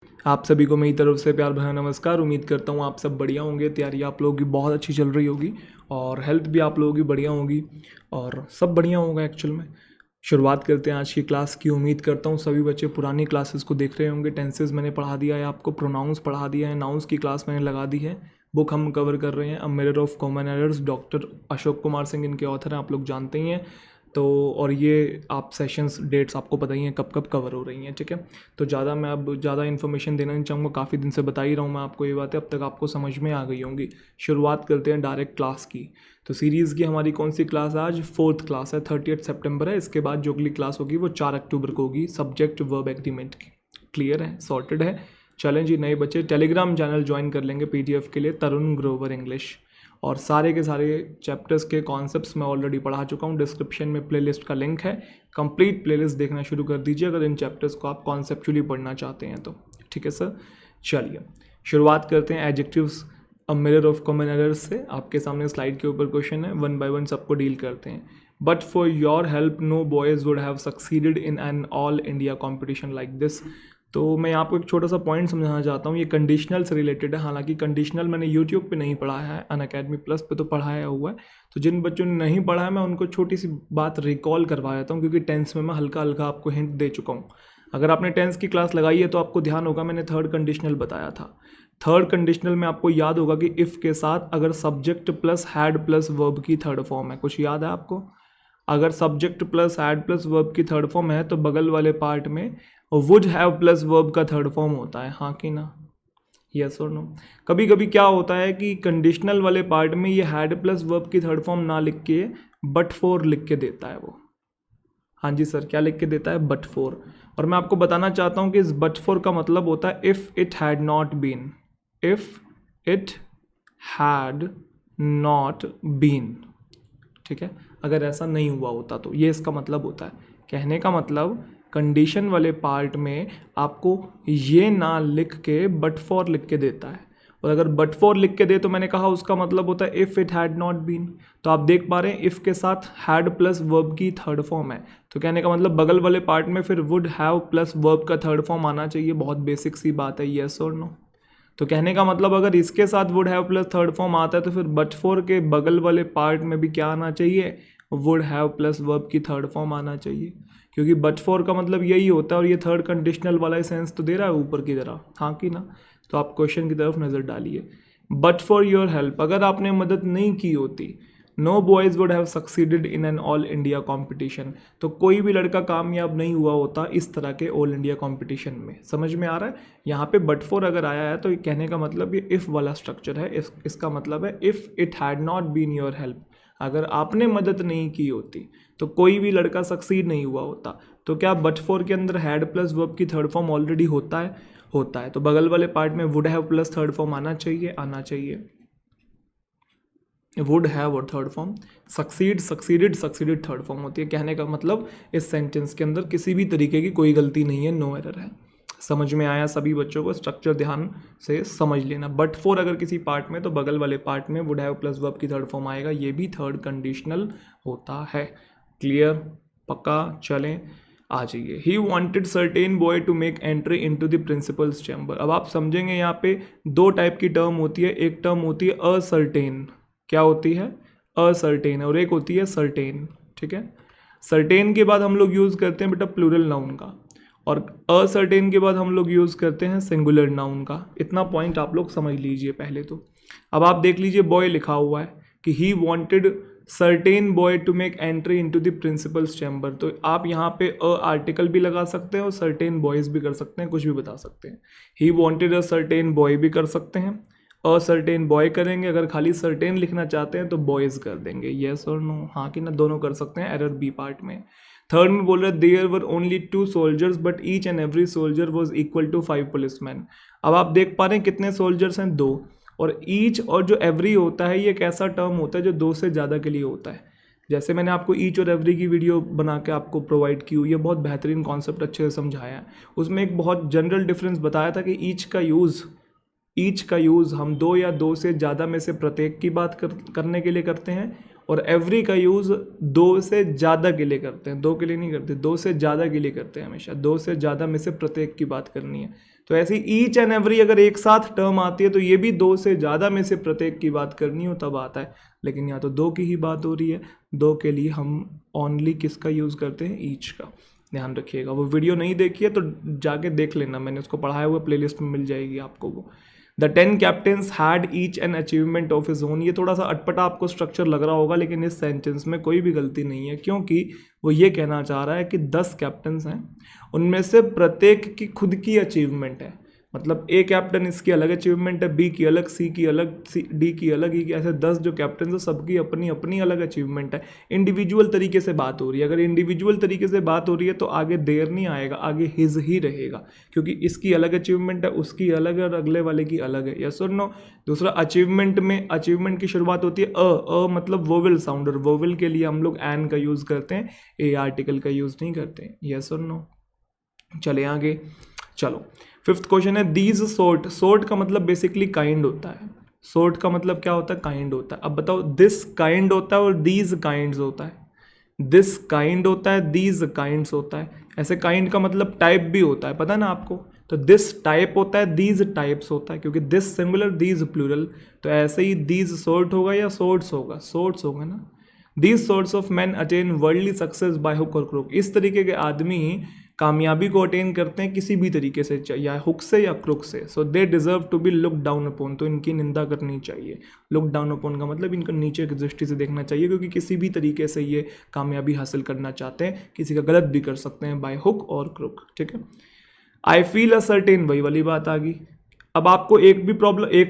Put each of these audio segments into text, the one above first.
आप सभी को मेरी तरफ से प्यार भरा नमस्कार। उम्मीद करता हूँ आप सब बढ़िया होंगे। तैयारी आप लोगों की बहुत अच्छी चल रही होगी और हेल्थ भी आप लोगों की बढ़िया होगी और सब बढ़िया होगा एक्चुअल में। शुरुआत करते हैं आज की क्लास की। उम्मीद करता हूँ सभी बच्चे पुरानी क्लासेस को देख रहे होंगे। टेंसेस मैंने पढ़ा दिया है आपको, प्रोनाउंस पढ़ा दिया है, नाउंस की क्लास मैंने लगा दी है। बुक हम कवर कर रहे हैं अ mirror of common errors, doctor Ashok Kumar Singh इनके ऑथर हैं, आप लोग जानते ही हैं। तो और ये आप सेशंस डेट्स आपको पता ही हैं कब कब कवर हो रही हैं, ठीक है। तो ज़्यादा मैं अब ज़्यादा इन्फॉर्मेशन देना नहीं चाहूँगा, काफ़ी दिन से बता ही रहा हूँ मैं आपको ये बातें, अब तक आपको समझ में आ गई होंगी। शुरुआत करते हैं डायरेक्ट क्लास की। तो सीरीज़ की हमारी कौन सी क्लास है आज? 4th क्लास है, 30 सितंबर है। इसके बाद जो अगली क्लास होगी वो 4 अक्टूबर को होगी, सब्जेक्ट वर्ब एग्रीमेंट की। क्लियर है, सॉर्टेड है। चलें जी, नए बच्चे टेलीग्राम चैनल ज्वाइन कर लेंगे PDF के लिए, तरुण ग्रोवर इंग्लिश। और सारे के सारे चैप्टर्स के कॉन्सेप्ट्स मैं ऑलरेडी पढ़ा चुका हूँ। डिस्क्रिप्शन में प्लेलिस्ट का लिंक है, कंप्लीट प्लेलिस्ट देखना शुरू कर दीजिए अगर इन चैप्टर्स को आप कॉन्सेप्चुअली पढ़ना चाहते हैं तो। ठीक है सर, चलिए शुरुआत करते हैं adjectives a mirror of common errors से। आपके सामने स्लाइड के ऊपर क्वेश्चन है, वन बाय वन सबको डील करते हैं। But for your help no boys would have succeeded in an all India competition like this. तो मैं आपको एक छोटा सा पॉइंट समझाना चाहता हूँ, ये कंडीशनल से रिलेटेड है। हालांकि कंडीशनल मैंने यूट्यूब पे नहीं पढ़ा है, अनअकैडमी प्लस पे तो पढ़ाया हुआ है। तो जिन बच्चों ने नहीं पढ़ा है मैं उनको छोटी सी बात रिकॉल करवा देता हूँ, क्योंकि टेंस में मैं हल्का हल्का आपको हिंट दे चुका हूँ। अगर आपने टेंस की क्लास लगाई है तो आपको ध्यान होगा, मैंने थर्ड कंडीशनल बताया था। थर्ड कंडीशनल में आपको याद होगा कि इफ़ के साथ अगर subject plus had plus verb की थर्ड फॉर्म है, कुछ याद है आपको? अगर subject plus had plus verb की थर्ड फॉर्म है तो बगल वाले पार्ट में वुड हैव प्लस वर्ब का थर्ड फॉर्म होता है, हाँ कि ना? यस और नो? कभी कभी क्या होता है कि कंडीशनल वाले पार्ट में ये हैड प्लस वर्ब की थर्ड फॉर्म ना लिख के बट फोर लिख के देता है वो। हाँ जी सर, क्या लिख के देता है? But four. और मैं आपको बताना चाहता हूँ कि इस बट फोर का मतलब होता है if it had not been, if it had not been, ठीक है। अगर ऐसा नहीं हुआ होता तो ये इसका मतलब होता है। कहने का मतलब कंडीशन वाले पार्ट में आपको ये ना लिख के बट फॉर लिख के देता है, और अगर बट फॉर लिख के दे तो मैंने कहा उसका मतलब होता है if it had not been. तो आप देख पा रहे हैं इफ़ के साथ हैड प्लस वर्ब की थर्ड फॉर्म है, तो कहने का मतलब बगल वाले पार्ट में फिर वुड हैव प्लस वर्ब का थर्ड फॉर्म आना चाहिए। बहुत बेसिक सी बात है, येस और नो? तो कहने का मतलब अगर इसके साथ would have plus third form आता है तो फिर बट फोर के बगल वाले पार्ट में भी क्या आना चाहिए? वुड हैव प्लस वर्ब की थर्ड फॉर्म आना चाहिए, क्योंकि बट फोर का मतलब यही होता है। और ये थर्ड कंडीशनल वाला सेंस तो दे रहा है ऊपर की तरह, हाँ कि ना? तो आप क्वेश्चन की तरफ नज़र डालिए। बट फॉर योर हेल्प, अगर आपने मदद नहीं की होती, no boys would have succeeded in an all India competition, तो कोई भी लड़का कामयाब नहीं हुआ होता इस तरह के ऑल इंडिया कॉम्पिटिशन में। समझ में आ रहा है? यहाँ पे बट फोर अगर आया है तो ये कहने का मतलब ये इफ़ वाला स्ट्रक्चर है। इसका मतलब है if it had not been your help, अगर आपने मदद नहीं की होती तो कोई भी लड़का सक्सीड नहीं हुआ होता। तो क्या बट फोर के अंदर हैड प्लस वर्ब की थर्ड फॉर्म ऑलरेडी होता है? होता है। तो बगल वाले पार्ट में would have plus third form आना चाहिए, आना चाहिए। वुड हैव और third form, succeed succeeded succeeded third form होती है। कहने का मतलब इस सेंटेंस के अंदर किसी भी तरीके की कोई गलती नहीं है, नो एरर है। समझ में आया सभी बच्चों को? स्ट्रक्चर ध्यान से समझ लेना। बट फोर अगर किसी पार्ट में तो बगल वाले पार्ट में वुड हैव प्लस वर्ब की थर्ड फॉर्म आएगा, ये भी थर्ड कंडीशनल होता है। क्लियर? पक्का? चलें आ जाइए। He wanted certain boy to make entry into the principal's chamber. अब आप समझेंगे यहाँ पे दो टाइप की टर्म होती है। एक टर्म होती है असर्टेन, क्या होती है? असर्टेन, और एक होती है सर्टेन, ठीक है। सर्टेन के बाद हम लोग यूज़ करते हैं बेटा प्लूरल नाउन का, और असर्टेन के बाद हम लोग यूज़ करते हैं सिंगुलर नाउन का। इतना पॉइंट आप लोग समझ लीजिए पहले तो। अब आप देख लीजिए बॉय लिखा हुआ है कि he wanted certain boy to make entry into the principal's chamber, तो आप यहाँ पे अ आर्टिकल भी लगा सकते हैं और सर्टेन बॉयज़ भी कर सकते हैं, कुछ भी बता सकते हैं। He wanted a certain boy भी कर सकते हैं, असर्टेन बॉय करेंगे, अगर खाली सर्टेन लिखना चाहते हैं तो बॉयज़ कर देंगे। येस और नो? हाँ कि ना? दोनों कर सकते हैं। एरर बी पार्ट में। थर्ड में बोल रहे there were only 2 soldiers but each and every soldier was equal to 5 policeman. अब आप देख पा रहे हैं कितने सोल्जर्स हैं? 2। और ईच और जो एवरी होता है ये एक ऐसा टर्म होता है जो 2 से ज़्यादा के लिए होता है। जैसे मैंने आपको ईच और एवरी की वीडियो बना के आपको प्रोवाइड की हुई है, बहुत बेहतरीन कॉन्सेप्ट अच्छे से समझाया है। उसमें एक बहुत जनरल डिफरेंस बताया था कि ईच का यूज़ हम 2 या 2 से ज़्यादा में से प्रत्येक की बात करने के लिए करते हैं, और एवरी का यूज़ 2 से ज़्यादा के लिए करते हैं। 2 के लिए नहीं करते, 2 से ज़्यादा के लिए करते हैं हमेशा। 2 से ज़्यादा में से प्रत्येक की बात करनी है। तो ऐसी ईच एंड एवरी अगर एक साथ टर्म आती है तो ये भी दो से ज़्यादा में से प्रत्येक की बात करनी हो तब आता है, लेकिन यहाँ तो दो की ही बात हो रही है। दो के लिए हम ओनली किसका यूज़ करते हैं, ईच का। ध्यान रखिएगा। वो वीडियो नहीं देखी है तो जाके देख लेना, मैंने उसको पढ़ाया हुआ प्लेलिस्ट में मिल जाएगी आपको वो। The 10 captains had each an achievement of his own. ये थोड़ा सा अटपटा आपको स्ट्रक्चर लग रहा होगा, लेकिन इस सेंटेंस में कोई भी गलती नहीं है, क्योंकि वो ये कहना चाह रहा है कि 10 कैप्टन्स हैं, उनमें से प्रत्येक की खुद की अचीवमेंट है। मतलब ए कैप्टन इसकी अलग अचीवमेंट है, बी की अलग, सी की अलग, डी की अलग, ई की, ऐसे 10 जो कैप्टन है सबकी अपनी अपनी अलग अचीवमेंट है। इंडिविजुअल तरीके से बात हो रही है। अगर इंडिविजुअल तरीके से बात हो रही है तो आगे देर नहीं आएगा, आगे हिज ही रहेगा, क्योंकि इसकी अलग अचीवमेंट है, उसकी अलग है और अगले वाले की अलग है। यस और नो। दूसरा, अचीवमेंट में अचीवमेंट की शुरुआत होती है अ मतलब वोवेल साउंड, और वोवेल के लिए हम लोग एन का यूज़ करते हैं, ए आर्टिकल का यूज़ नहीं करते हैं। यस और नो। चले आगे। चलो, फिफ्थ क्वेश्चन है दीज सोर्ट। सोर्ट का मतलब बेसिकली काइंड होता है। सोर्ट का मतलब क्या होता है, काइंड होता है। अब बताओ, दिस काइंड होता है और दीज काइंड्स होता है। दिस काइंड होता है, दीज काइंड्स होता है। ऐसे काइंड का मतलब टाइप भी होता है, पता है ना आपको। तो दिस टाइप होता है, दीज टाइप्स होता है, क्योंकि दिस सिंगुलर दीज प्लूरल। तो ऐसे ही दीज सोर्ट होगा या सोर्ट्स होगा, सोर्ट्स होगा ना। These sorts of man attain worldly success by hook और क्रुक। इस तरीके के आदमी कामयाबी को अटेन करते हैं किसी भी तरीके से, या हुक से या क्रुक से। So they deserve to be look down upon. तो इनकी निंदा करनी चाहिए। लुक डाउन अपॉन का मतलब इनको नीचे की दृष्टि से देखना चाहिए, क्योंकि किसी भी तरीके से ये कामयाबी हासिल करना चाहते हैं, किसी का गलत भी कर सकते हैं बाय हुक और क्रुक। ठीक है। आई फील अ सर्टेन, वही वाली बात आ गई। अब आपको एक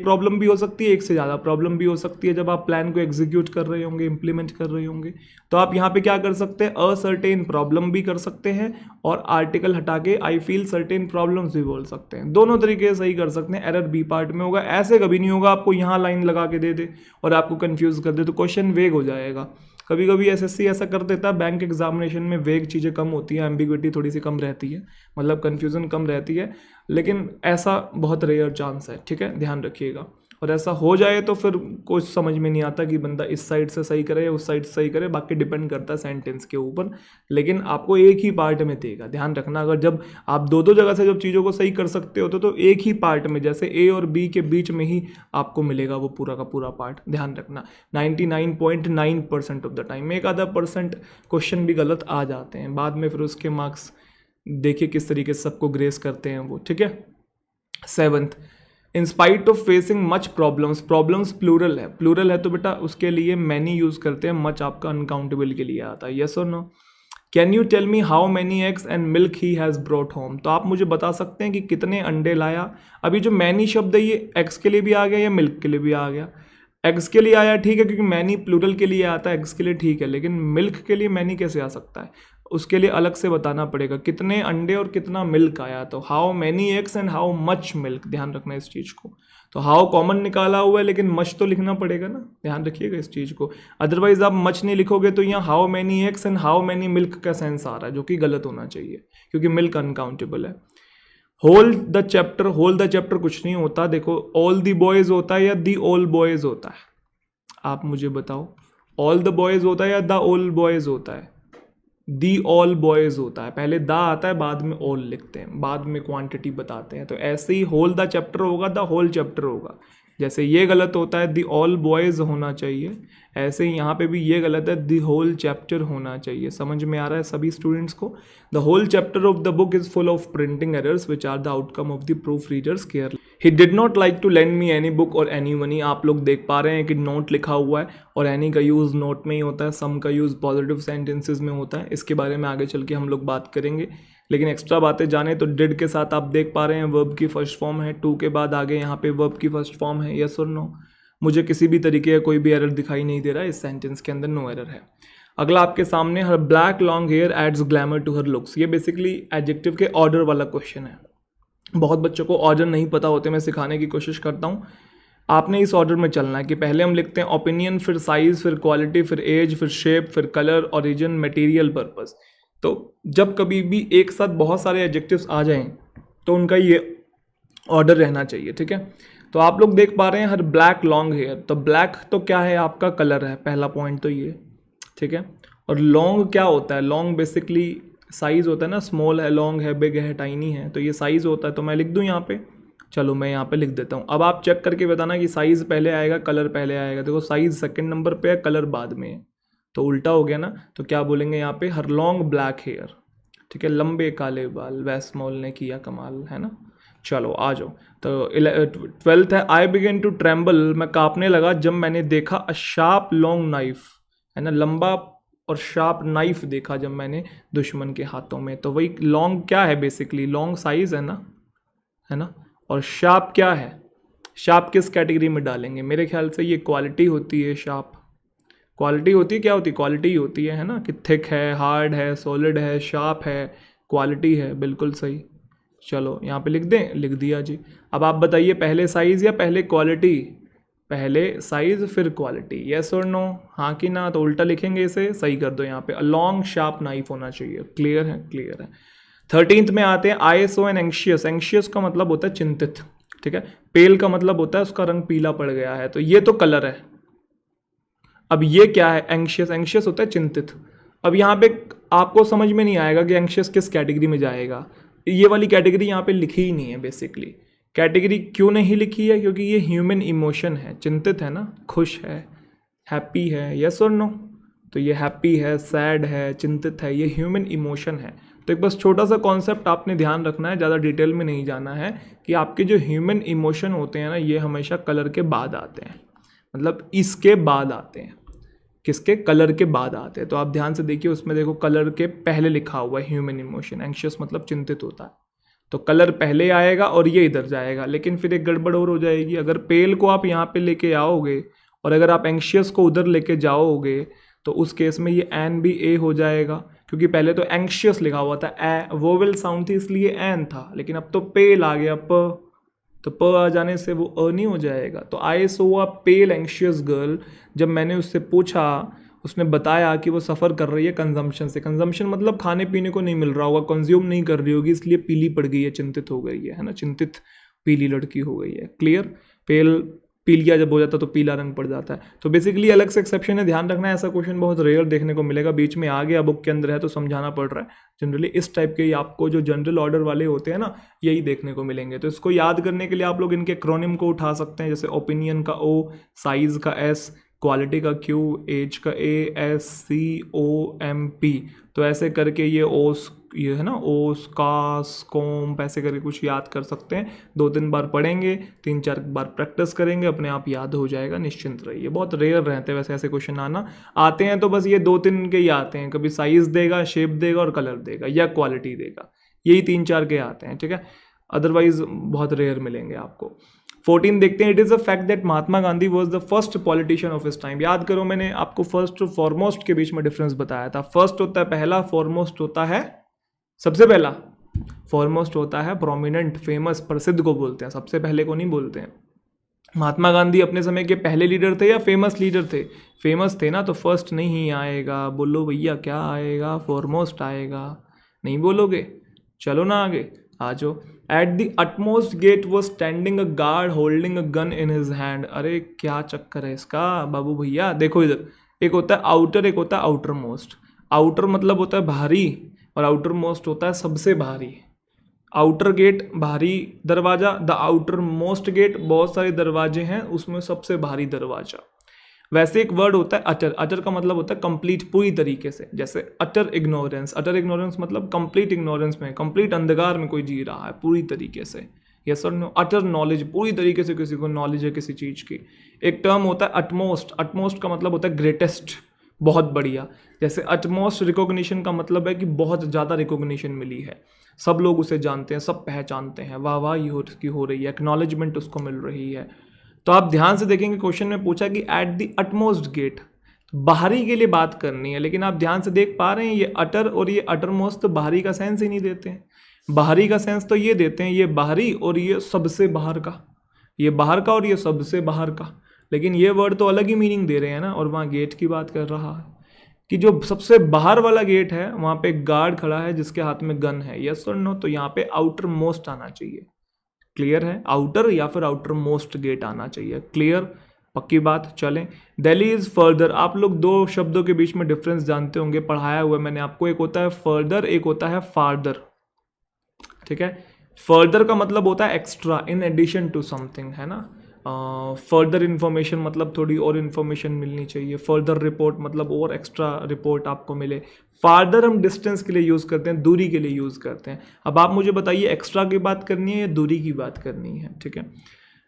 प्रॉब्लम भी हो सकती है, एक से ज़्यादा प्रॉब्लम भी हो सकती है जब आप प्लान को एग्जीक्यूट कर रहे होंगे, इंप्लीमेंट कर रहे होंगे। तो आप यहाँ पे क्या कर सकते हैं, असर्टेन प्रॉब्लम भी कर सकते हैं, और आर्टिकल हटा के आई फील सर्टेन प्रॉब्लम्स भी बोल सकते हैं। दोनों तरीके से सही कर सकते हैं। एरर बी पार्ट में होगा। ऐसे कभी नहीं होगा आपको यहाँ लाइन लगा के दे दे और आपको कन्फ्यूज़ कर दे, तो क्वेश्चन वेग हो जाएगा। कभी कभी एसएससी ऐसा कर देता है, बैंक एग्जामिनेशन में वेग चीज़ें कम होती हैं, एम्बिग्विटी थोड़ी सी कम रहती है, मतलब कन्फ्यूज़न कम रहती है, लेकिन ऐसा बहुत रेयर चांस है। ठीक है, ध्यान रखिएगा। और ऐसा हो जाए तो फिर कुछ समझ में नहीं आता कि बंदा इस साइड से सही करे या उस साइड से सही करे, बाकी डिपेंड करता है सेंटेंस के ऊपर, लेकिन आपको एक ही पार्ट में देगा। ध्यान रखना, अगर जब आप दो दो जगह से जब चीज़ों को सही कर सकते हो तो एक ही पार्ट में, जैसे ए और बी के बीच में ही आपको मिलेगा वो पूरा का पूरा पार्ट। ध्यान रखना, 99.9% ऑफ द टाइम। एक आधा % क्वेश्चन भी गलत आ जाते हैं बाद में, फिर उसके मार्क्स देखिए किस तरीके से सबको ग्रेस करते हैं वो। ठीक है। 7th, in spite of facing much problems. Problems plural है, प्लूरल है तो बेटा उसके लिए मैनी यूज करते हैं, मच आपका अनकाउंटेबल के लिए आता है। यस और no. Can you tell me how many eggs and milk he has brought home. तो आप मुझे बता सकते हैं कि कितने अंडे लाया। अभी जो मैनी शब्द है ये एग्स के लिए भी आ गया या मिल्क के लिए भी आ गया। एग्स के लिए आया, ठीक है, क्योंकि मैनी प्लूरल के लिए आता है, एग्स के लिए ठीक है, लेकिन मिल्क के लिए मैनी कैसे आ सकता है, उसके लिए अलग से बताना पड़ेगा कितने अंडे और कितना मिल्क आया। तो how many eggs and how much milk, ध्यान रखना इस चीज़ को। तो हाउ कॉमन निकाला हुआ है, लेकिन मच तो लिखना पड़ेगा ना, ध्यान रखिएगा इस चीज़ को। अदरवाइज आप मच नहीं लिखोगे तो यहाँ how many eggs and how many milk का सेंस आ रहा है, जो कि गलत होना चाहिए, क्योंकि मिल्क अनकाउंटेबल है। Whole the chapter, whole the chapter कुछ नहीं होता। देखो, ऑल द बॉयज होता है या दी ऑल बॉयज होता है, आप मुझे बताओ। ऑल द बॉयज होता है या द ऑल बॉयज होता है? दी ऑल बॉयज होता है। पहले द आता है, बाद में ऑल लिखते हैं, बाद में क्वांटिटी बताते हैं। तो ऐसे ही होल द चैप्टर होगा, द होल चैप्टर होगा। जैसे ये गलत होता है, दी ऑल बॉयज होना चाहिए, ऐसे ही यहाँ पे भी ये गलत है, दी होल चैप्टर होना चाहिए। समझ में आ रहा है सभी स्टूडेंट्स को? The whole chapter of the book is full of printing errors which are the outcome of the proof readers care. He did not like to lend me any book और एनी मनी। आप लोग देख पा रहे हैं कि note लिखा हुआ है, और एनी का यूज़ नोट में ही होता है, सम का यूज़ पॉजिटिव सेंटेंसेज में होता है। इसके बारे में आगे चल के हम लोग बात करेंगे, लेकिन एक्स्ट्रा बातें जाने तो डिड के साथ आप देख पा रहे हैं वर्ब की फर्स्ट फॉर्म है, टू के बाद आगे यहाँ पे वर्ब की फर्स्ट फॉर्म है। यस और नो? मुझे किसी भी तरीके का कोई भी एरर दिखाई नहीं दे रहा है इस सेंटेंस के अंदर, नो एरर है। अगला आपके सामने, her black long hair adds glamour to her looks. ये बेसिकली एडजेक्टिव के ऑर्डर वाला क्वेश्चन है। बहुत बच्चों को ऑर्डर नहीं पता होते, मैं सिखाने की कोशिश करता हूँ। आपने इस ऑर्डर में चलना है कि पहले हम लिखते हैं ओपिनियन, फिर साइज, फिर क्वालिटी, फिर एज, फिर शेप, फिर कलर, ओरिजिन, मटेरियल, पर्पस। तो जब कभी भी एक साथ बहुत सारे एडजेक्टिव्स आ जाएं तो उनका ये ऑर्डर रहना चाहिए। ठीक है। तो आप लोग देख पा रहे हैं हर ब्लैक लॉन्ग हेयर। तो ब्लैक तो क्या है, आपका कलर है, पहला पॉइंट तो ये। ठीक है। और लॉन्ग क्या होता है? लॉन्ग बेसिकली साइज़ होता है ना, स्मॉल है, लॉन्ग है, बिग है, टाइनी है, तो ये साइज़ होता है। तो मैं लिख दूँ यहाँ पे, चलो मैं यहाँ पे लिख देता हूँ। अब आप चेक करके बताना कि साइज़ पहले आएगा कलर पहले आएगा। देखो साइज़ सेकंड नंबर पे है, कलर बाद में है, तो उल्टा हो गया ना। तो क्या बोलेंगे यहाँ पे, हर लॉन्ग ब्लैक हेयर, ठीक है, लंबे काले बाल, वैस्मॉल ने किया कमाल, है ना। चलो आ जाओ। तो 12th है, आई बिगेन टू ट्रेम्बल, मैं कांपने लगा जब मैंने देखा अ शार्प लॉन्ग नाइफ, है ना, लंबा और शार्प नाइफ देखा जब मैंने दुश्मन के हाथों में। तो वही लॉन्ग क्या है, बेसिकली लॉन्ग साइज है ना। और शार्प क्या है, शार्प किस कैटेगरी में डालेंगे, मेरे ख्याल से ये क्वालिटी होती है। शार्प क्वालिटी होती है, क्या होती है, क्वालिटी होती है ना, कि थिक है, हार्ड है, सॉलिड है, शार्प है, क्वालिटी है, बिल्कुल सही। चलो यहाँ पे लिख दें, लिख दिया जी। अब आप बताइए, पहले साइज़ या पहले क्वालिटी, पहले साइज़ फिर क्वालिटी, यस और नो, हाँ कि ना। तो उल्टा लिखेंगे इसे, सही कर दो यहाँ पे, अ लॉन्ग शार्प नाइफ होना चाहिए। क्लियर है, क्लियर है। 13th में आते हैं, आई सो एन एंशियस, एंशियस का मतलब होता है चिंतित, ठीक है। पेल का मतलब होता है उसका रंग पीला पड़ गया है, तो ये तो कलर है। अब ये क्या है, एंशियस, एंशियस होता है चिंतित। अब यहाँ पे आपको समझ में नहीं आएगा कि एंशियस किस कैटेगरी में जाएगा, ये वाली कैटेगरी यहाँ पे लिखी ही नहीं है बेसिकली। कैटेगरी क्यों नहीं लिखी है, क्योंकि ये ह्यूमन इमोशन है, चिंतित है ना, खुश है, हैप्पी है, यस और नो। तो ये हैप्पी है, सैड है, चिंतित है, ये ह्यूमन इमोशन है। तो एक बस छोटा सा कॉन्सेप्ट आपने ध्यान रखना है, ज़्यादा डिटेल में नहीं जाना है, कि आपके जो ह्यूमन इमोशन होते हैं ना, ये हमेशा कलर के बाद आते हैं, मतलब इसके बाद आते हैं, किसके, कलर के बाद आते हैं। तो आप ध्यान से देखिए, उसमें देखो कलर के पहले लिखा हुआ है ह्यूमन इमोशन, एंशियस मतलब चिंतित होता है, तो कलर पहले आएगा और ये इधर जाएगा। लेकिन फिर एक गड़बड़ और हो जाएगी, अगर पेल को आप यहाँ पे लेके आओगे और अगर आप एंशियस को उधर लेके जाओगे, तो उस केस में ये एन भी ए हो जाएगा, क्योंकि पहले तो एंशियस लिखा हुआ था, ए वोवेल साउंड थी इसलिए एन था, लेकिन अब तो पेल आ गया, प, तो प आ जाने से वो अ नहीं हो जाएगा। तो आई सो अ पेल एंशियस गर्ल, जब मैंने उससे पूछा, उसने बताया कि वो सफ़र कर रही है कंजम्पशन से। कंजम्पशन मतलब खाने पीने को नहीं मिल रहा होगा, कंज्यूम नहीं कर रही होगी, इसलिए पीली पड़ गई है, चिंतित हो गई है ना, चिंतित पीली लड़की हो गई है। क्लियर, पेल पीलिया जब हो जाता है तो पीला रंग पड़ जाता है। तो बेसिकली अलग से एक्सेप्शन है, ध्यान रखना है, ऐसा क्वेश्चन बहुत रेयर देखने को मिलेगा, बीच में आ गया बुक के अंदर है तो समझाना पड़ रहा है। जनरली इस टाइप के ही आपको जो जनरल ऑर्डर वाले होते हैं ना, यही देखने को मिलेंगे। तो इसको याद करने के लिए आप लोग इनके एक्रोनिम को उठा सकते हैं, जैसे ओपिनियन का ओ, साइज का एस, क्वालिटी का क्यू, एज का A, S C O M P. तो ऐसे करके ये ओस, ये है ना, ओस, कास, कोम्प, ऐसे करके कुछ याद कर सकते हैं। 2-3 बार पढ़ेंगे, 3-4 बार प्रैक्टिस करेंगे, अपने आप याद हो जाएगा, निश्चिंत रहिए। बहुत रेयर रहते हैं वैसे ऐसे क्वेश्चन आना, आते हैं तो बस ये 2-3 के ही आते हैं, कभी साइज देगा, शेप देगा और कलर देगा या क्वालिटी देगा, यही 3-4 के आते हैं, ठीक है। अदरवाइज बहुत रेयर मिलेंगे आपको। 14 देखते हैं, it is a fact that Mahatma Gandhi was the first politician of his time. याद करो, मैंने आपको फर्स्ट और फॉरमोस्ट के बीच में डिफरेंस बताया था। फर्स्ट होता है पहला, फॉरमोस्ट होता है सबसे पहला, फॉरमोस्ट होता है प्रोमिनेंट, फेमस, प्रसिद्ध को बोलते हैं, सबसे पहले को नहीं बोलते हैं। महात्मा गांधी अपने समय के पहले लीडर थे या फेमस लीडर थे, फेमस थे ना, तो फर्स्ट नहीं आएगा। बोलो भैया क्या आएगा, फॉरमोस्ट आएगा, नहीं बोलोगे, चलो ना आगे आ जाओ। At the utmost gate was standing a guard holding a gun in his hand. अरे क्या चक्कर है इसका बाबू भैया, देखो इधर, एक होता है आउटर, एक होता है आउटर मोस्ट। आउटर मतलब होता है भारी और आउटर मोस्ट होता है सबसे भारी। आउटर गेट भारी दरवाजा, द आउटर मोस्ट गेट, बहुत सारे दरवाजे हैं उसमें सबसे भारी दरवाजा। वैसे एक वर्ड होता है अटर, अटर का मतलब होता है कंप्लीट, पूरी तरीके से, जैसे अटर इग्नोरेंस, अटर इग्नोरेंस मतलब कंप्लीट इग्नोरेंस में, कंप्लीट अंधकार में कोई जी रहा है पूरी तरीके से, यस और नो। अटर नॉलेज, पूरी तरीके से किसी को नॉलेज है किसी चीज़ की। एक टर्म होता है अटमोस्ट, अटमोस्ट का मतलब होता है ग्रेटेस्ट, बहुत बढ़िया। जैसे अटमोस्ट रिकॉग्निशन का मतलब है कि बहुत ज़्यादा रिकॉग्निशन मिली है, सब लोग उसे जानते हैं, सब पहचानते हैं, वाह वाह ये उसकी हो रही है, एक्नॉलेजमेंट उसको मिल रही है। तो आप ध्यान से देखेंगे, क्वेश्चन में पूछा कि एट द अटमोस्ट गेट, बाहरी के लिए बात करनी है, लेकिन आप ध्यान से देख पा रहे हैं ये अटर और ये अटर मोस्ट तो बाहरी का सेंस ही नहीं देते हैं। बाहरी का सेंस तो ये देते हैं, ये बाहरी और ये सबसे बाहर का, ये बाहर का और ये सबसे बाहर का, लेकिन ये वर्ड तो अलग ही मीनिंग दे रहे हैं ना। और वहाँ गेट की बात कर रहा है कि जो सबसे बाहर वाला गेट है वहाँ पे गार्ड खड़ा है जिसके हाथ में गन है, यस और नो। तो यहाँ पे आउटर मोस्ट आना चाहिए, क्लियर है, आउटर या फिर आउटर मोस्ट गेट आना चाहिए, क्लियर। पक्की बात। चलें, दिल्ली इज़ फर्दर। आप लोग दो शब्दों के बीच में डिफरेंस जानते होंगे, पढ़ाया हुआ है मैंने आपको। एक होता है फर्दर, एक होता है फार्दर। ठीक है, फर्दर का मतलब होता है extra, in addition to something, है ना। फर्दर इन्फॉर्मेशन मतलब थोड़ी और इन्फॉर्मेशन मिलनी चाहिए। फर्दर रिपोर्ट मतलब और एक्स्ट्रा रिपोर्ट आपको मिले। फार्दर हम डिस्टेंस के लिए यूज़ करते हैं, दूरी के लिए यूज़ करते हैं। अब आप मुझे बताइए एक्स्ट्रा की बात करनी है या दूरी की बात करनी है। ठीक है,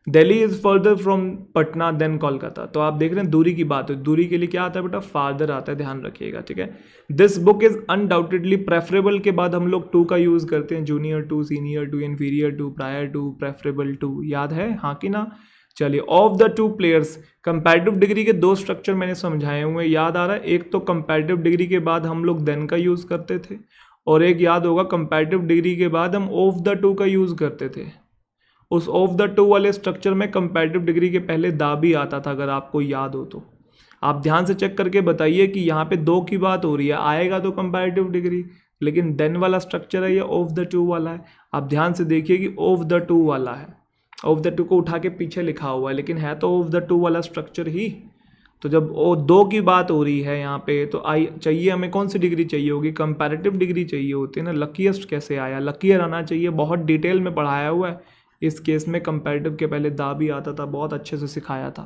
Delhi is further from Patna than Kolkata, तो आप देख रहे हैं दूरी की बात है। दूरी के लिए क्या आता है बेटा, फार्दर आता है, ध्यान रखिएगा। ठीक है, this book is undoubtedly preferable के बाद हम लोग टू का यूज़ करते हैं, junior to, senior to, inferior to, prior to, preferable to, याद है हाँ कि ना। चलिए, of the two players, comparative degree के दो स्ट्रक्चर मैंने समझाए हुए, याद आ रहा है। एक तो कंपैरेटिव डिग्री के बाद हम लोग देन का यूज़ करते थे, और एक याद होगा कंपैरेटिव डिग्री के बाद हम ऑफ द टू का यूज़ करते थे। उस ऑफ द टू वाले स्ट्रक्चर में कंपैरेटिव डिग्री के पहले दा भी आता था, अगर आपको याद हो तो। आप ध्यान से चेक करके बताइए कि यहाँ पे दो की बात हो रही है, आएगा तो कंपैरेटिव डिग्री, लेकिन देन वाला स्ट्रक्चर है या ऑफ द टू वाला है। आप ध्यान से देखिए कि ऑफ द टू वाला है, ऑफ द टू को उठा के पीछे लिखा हुआ है, लेकिन है तो ऑफ द टू वाला स्ट्रक्चर ही। तो जब वो दो की बात हो रही है यहाँ पे, तो आई चाहिए हमें कौन सी डिग्री चाहिए होगी, कंपैरेटिव डिग्री चाहिए होती है ना। लकीएस्ट कैसे आया, लकीयर आना चाहिए, बहुत डिटेल में पढ़ाया हुआ है। इस केस में कंपैरेटिव के पहले दा भी आता था, बहुत अच्छे से सिखाया था।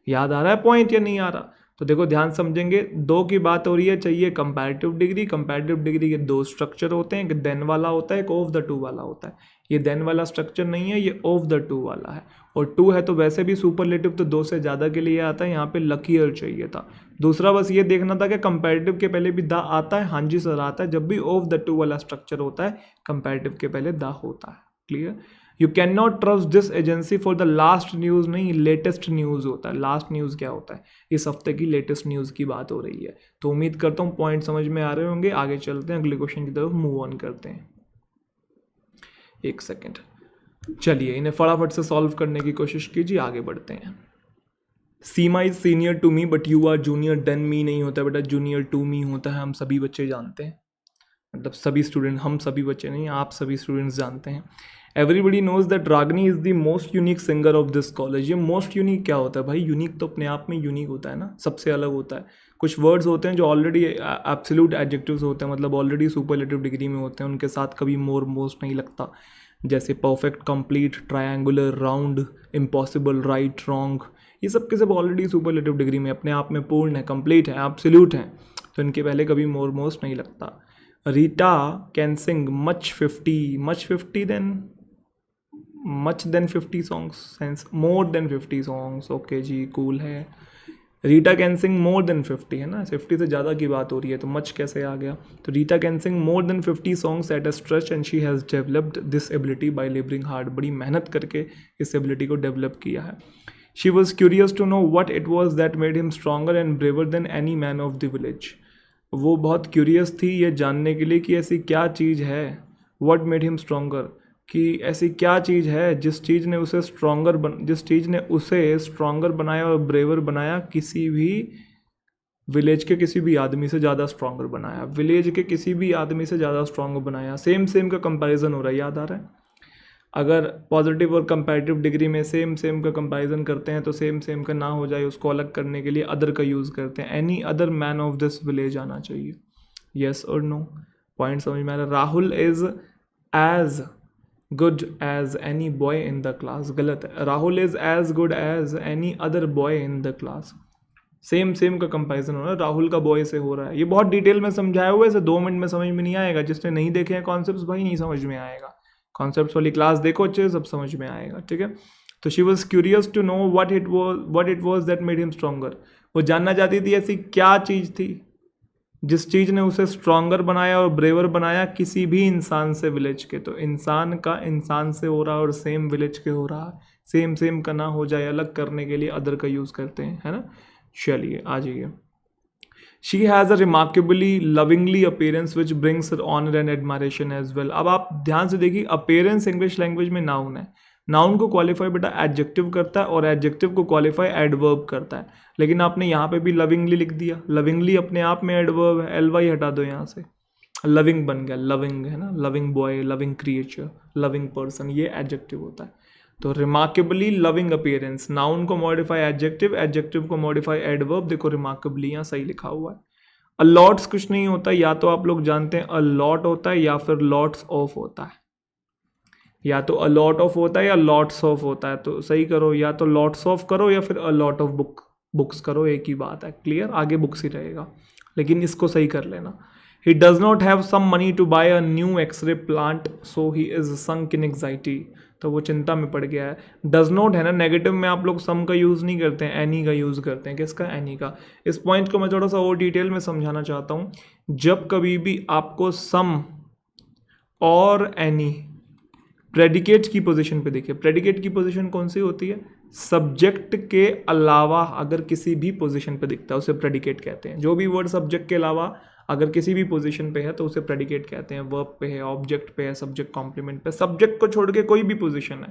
याद आ रहा है पॉइंट या नहीं आ रहा। तो देखो ध्यान समझेंगे, दो की बात हो रही है, चाहिए कंपैरेटिव डिग्री। कंपैरेटिव डिग्री के दो स्ट्रक्चर होते हैं, एक देन वाला होता है, एक ऑफ द टू वाला होता है। ये देन वाला स्ट्रक्चर नहीं है, ये ऑफ द टू वाला है। और टू है तो वैसे भी सुपरलेटिव तो दो से ज़्यादा के लिए आता है, यहाँ पे लकीयर चाहिए था। दूसरा बस ये देखना था कि कंपैरेटिव के पहले भी दा आता है। हाँ जी सर आता है, जब भी ऑफ द टू वाला स्ट्रक्चर होता है कंपैरेटिव के पहले दा होता है। Clear. You can not trust this agency for the last news, नहीं लेटेस्ट न्यूज़ होता है। लास्ट न्यूज़ क्या होता है, इस हफ्ते की लेटेस्ट न्यूज़ की बात हो रही है। तो उम्मीद करता हूँ पॉइंट समझ में आ रहे होंगे। आगे चलते हैं, अगले क्वेश्चन की तरफ मूव ऑन करते हैं। एक सेकेंड, चलिए इन्हें फटाफट से सॉल्व करने की कोशिश कीजिए, आगे बढ़ते हैं। Seema is senior to me but you are junior than me नहीं होता बेटा, जूनियर टू मी होता है। हम सभी बच्चे जानते हैं, मतलब सभी स्टूडेंट, हम सभी बच्चे नहीं, आप सभी स्टूडेंट्स जानते हैं। Everybody knows that Ragini is the most unique singer of this college. ये मोस्ट यूनिक क्या होता है भाई, यूनिक तो अपने आप में यूनिक होता है ना, सबसे अलग होता है। कुछ वर्ड्स होते हैं जो ऑलरेडी एब्सोल्यूट एडजेक्टिव्स होते हैं, मतलब ऑलरेडी सुपरलेटिव डिग्री में होते हैं, उनके साथ कभी मोर मोस्ट नहीं लगता। जैसे perfect, complete, triangular, round, impossible, right, wrong, ये सब के सब ऑलरेडी सुपरलेटिव डिग्री में अपने आप में पूर्ण है, कंप्लीट है, एब्सोल्यूट है, तो इनके पहले कभी मोर मोस्ट नहीं लगता। Rita can sing much 50 than 50 songs, sense more than 50 songs. Okay जी, कूल है। Rita can sing more than 50 है ना, 50 से ज़्यादा की बात हो रही है, तो मच कैसे आ गया। तो Rita can sing more than 50 songs at a stretch and she has developed this ability by labouring hard. बड़ी मेहनत करके इस एबिलिटी को डेवलप किया है। She was curious to know what it was that made him stronger and braver than any man of the village. वो बहुत curious थी ये जानने के लिए कि ऐसी क्या चीज़ है, व्हाट मेड हिम स्ट्रॉन्गर, कि ऐसी क्या चीज़ है जिस चीज़ ने उसे स्ट्रॉन्गर बनाया और ब्रेवर बनाया, किसी भी विलेज के किसी भी आदमी से ज़्यादा स्ट्रॉन्गर बनाया, विलेज के किसी भी आदमी से ज़्यादा स्ट्रॉन्गर बनाया। सेम का कंपैरिजन हो रहा है, याद आ रहा है। अगर पॉजिटिव और कंपैरेटिव डिग्री में सेम का कंपैरिजन करते हैं तो सेम का ना हो जाए, उसको अलग करने के लिए अदर का यूज़ करते हैं। Any other man of this village आना चाहिए, येस और नो। पॉइंट समझ में आ रहा है। Rahul is as good as any boy in the class, गलत है। Rahul is as good as any other boy in the class. Same का कंपैरिजन हो रहा है, राहुल का बॉय से हो रहा है। ये बहुत डिटेल में समझाया हुआ है, इसे 2 मिनट में समझ में नहीं आएगा। जिसने नहीं देखे हैं कॉन्सेप्ट्स, भाई नहीं समझ में आएगा। कॉन्सेप्ट्स वाली क्लास देखो अच्छे से, सब समझ में आएगा, ठीक है। तो she was curious to know what it was that made him stronger. वो जानना चाहती थी ऐसी क्या चीज़ थी जिस चीज़ ने उसे स्ट्रॉन्गर बनाया और ब्रेवर बनाया किसी भी इंसान से, विलेज के। तो इंसान का इंसान से हो रहा है और सेम विलेज के हो रहा है। सेम का ना हो जाए, अलग करने के लिए अदर का यूज़ करते हैं, है ना। चलिए आ जाइए। She has a remarkably lovingly appearance which brings her honor and admiration as well। अब आप ध्यान से देखिए, appearance इंग्लिश लैंग्वेज में नाउन है। नाउन को क्वालिफाई बेटा एडजेक्टिव करता है और एडजेक्टिव को क्वालिफाई एडवर्ब करता है। लेकिन आपने यहाँ पे भी लविंगली लिख दिया। लविंगली अपने आप में एडवर्ब है, एलवाई हटा दो यहाँ से, लविंग बन गया। लविंग है ना, loving boy, loving creature, loving person, ये एडजेक्टिव होता है। तो रिमार्केबली लविंग अपीयरेंस, नाउन को मॉडिफाई एडजेक्टिव, एडजेक्टिव को मॉडिफाई एडवर्ब, देखो रिमार्केबली यहाँ सही लिखा हुआ है। अलॉट्स कुछ नहीं होता, या तो आप लोग जानते हैं अलॉट होता है या फिर लॉट्स ऑफ होता है, या तो अलॉट ऑफ होता है या लॉट्स ऑफ होता है, तो सही करो, या तो लॉट्स ऑफ करो या फिर अलॉट ऑफ बुक्स करो, एक ही बात है, क्लियर, आगे बुक्स ही रहेगा, लेकिन इसको सही कर लेना। He does not have some money to buy a new x ray plant so he is sunk in anxiety, तो वो चिंता में पड़ गया है। डज नॉट है ना, नेगेटिव में आप लोग सम का यूज़ नहीं करते हैं, एनी का यूज़ करते हैं, किसका, एनी का। इस पॉइंट को मैं थोड़ा सा और डिटेल में समझाना चाहता हूँ। जब कभी भी आपको सम और एनी प्रेडिकेट की पोजीशन पे देखिए, प्रेडिकेट की पोजीशन कौन सी होती है, सब्जेक्ट के अलावा अगर किसी भी पोजीशन पे दिखता है उसे प्रेडिकेट कहते हैं। जो भी वर्ड सब्जेक्ट के अलावा अगर किसी भी पोजीशन पे है तो उसे प्रेडिकेट कहते हैं। वर्ब पे है, ऑब्जेक्ट पे है, सब्जेक्ट कॉम्प्लीमेंट पे, सब्जेक्ट को छोड़ के कोई भी पोजीशन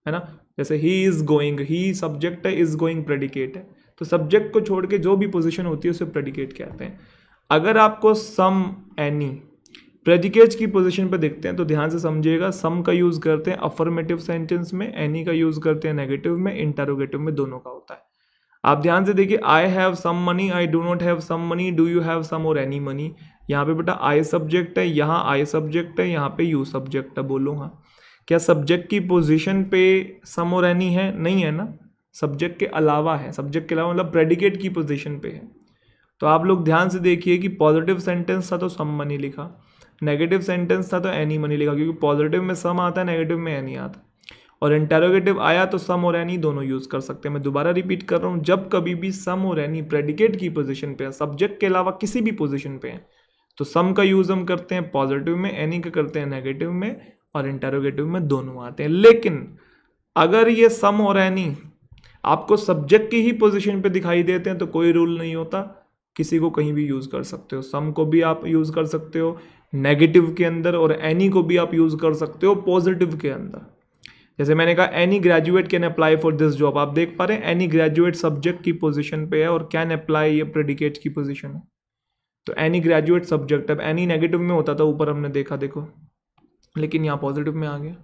है ना, जैसे he is going, he subject है, इज गोइंग प्रेडिकेट है, तो सब्जेक्ट को छोड़ के जो भी पोजीशन होती है उसे प्रेडिकेट कहते हैं। अगर आपको सम एनी प्रेडिकेट्स की पोजीशन पे देखते हैं तो ध्यान से समझिएगा, सम का यूज करते हैं अफर्मेटिव सेंटेंस में, एनी का यूज करते हैं नेगेटिव में, इंटरोगेटिव में, दोनों का होता है। आप ध्यान से देखिए, I have some money, I do not have some money, do you have some और एनी मनी। यहाँ पे बेटा आई सब्जेक्ट है, यहाँ आई सब्जेक्ट है, यहाँ पे यू सब्जेक्ट है, बोलो हाँ। क्या सब्जेक्ट की पोजीशन पे सम और एनी है? नहीं है ना, सब्जेक्ट के अलावा है, सब्जेक्ट के अलावा मतलब प्रेडिकेट की पोजीशन पे है। तो आप लोग ध्यान से देखिए कि पॉजिटिव सेंटेंस था तो सम मनी लिखा, नेगेटिव सेंटेंस था तो एनी मनी लिखा, क्योंकि पॉजिटिव में सम आता है, नेगेटिव में एनी आता है, और इंटरोगेटिव आया तो सम और एनी दोनों यूज कर सकते हैं। मैं दोबारा रिपीट कर रहा हूँ, जब कभी भी सम और एनी प्रेडिकेट की पोजीशन पे है, सब्जेक्ट के अलावा किसी भी पोजीशन पे है, तो सम का यूज हम करते हैं पॉजिटिव में, एनी का करते हैं नेगेटिव में, और इंटरोगेटिव में दोनों आते हैं। लेकिन अगर ये सम और एनी आपको सब्जेक्ट की ही पोजीशन पे दिखाई देते हैं तो कोई रूल नहीं होता, किसी को कहीं भी यूज कर सकते हो। सम को भी आप यूज कर सकते हो नेगेटिव के अंदर, और एनी को भी आप यूज कर सकते हो पॉजिटिव के अंदर। जैसे मैंने कहा any graduate can apply for this job, आप देख पा रहे हैं एनी ग्रेजुएट सब्जेक्ट की पोजीशन पे है और कैन अप्लाई ये प्रेडिकेट की पोजीशन है, तो एनी ग्रेजुएट सब्जेक्ट। अब एनी नेगेटिव में होता था ऊपर हमने देखा, देखो, लेकिन यहाँ पॉजिटिव में आ गया।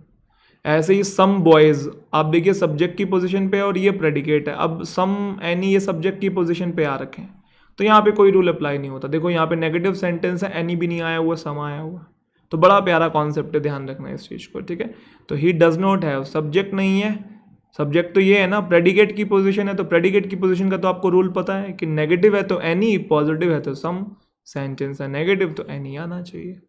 ऐसे ही सम बॉयज, आप देखिए सब्जेक्ट की पोजीशन पे है और ये प्रेडिकेट है, अब सम एनी ये सब्जेक्ट की पोजीशन पे आ रखे हैं, तो यहाँ पे कोई रूल अप्लाई नहीं होता। देखो यहाँ पे नेगेटिव सेंटेंस है, एनी भी नहीं आया हुआ, सम आया हुआ, तो बड़ा प्यारा कॉन्सेप्ट है, ध्यान रखना इस चीज़ को, ठीक है। तो ही डज नॉट हैव, सब्जेक्ट नहीं है, सब्जेक्ट तो ये है ना, प्रेडिकेट की पोजीशन है, तो प्रेडिकेट की पोजीशन का तो आपको रूल पता है कि नेगेटिव है तो एनी, पॉजिटिव है तो सम, सेंटेंस है नेगेटिव तो एनी आना चाहिए,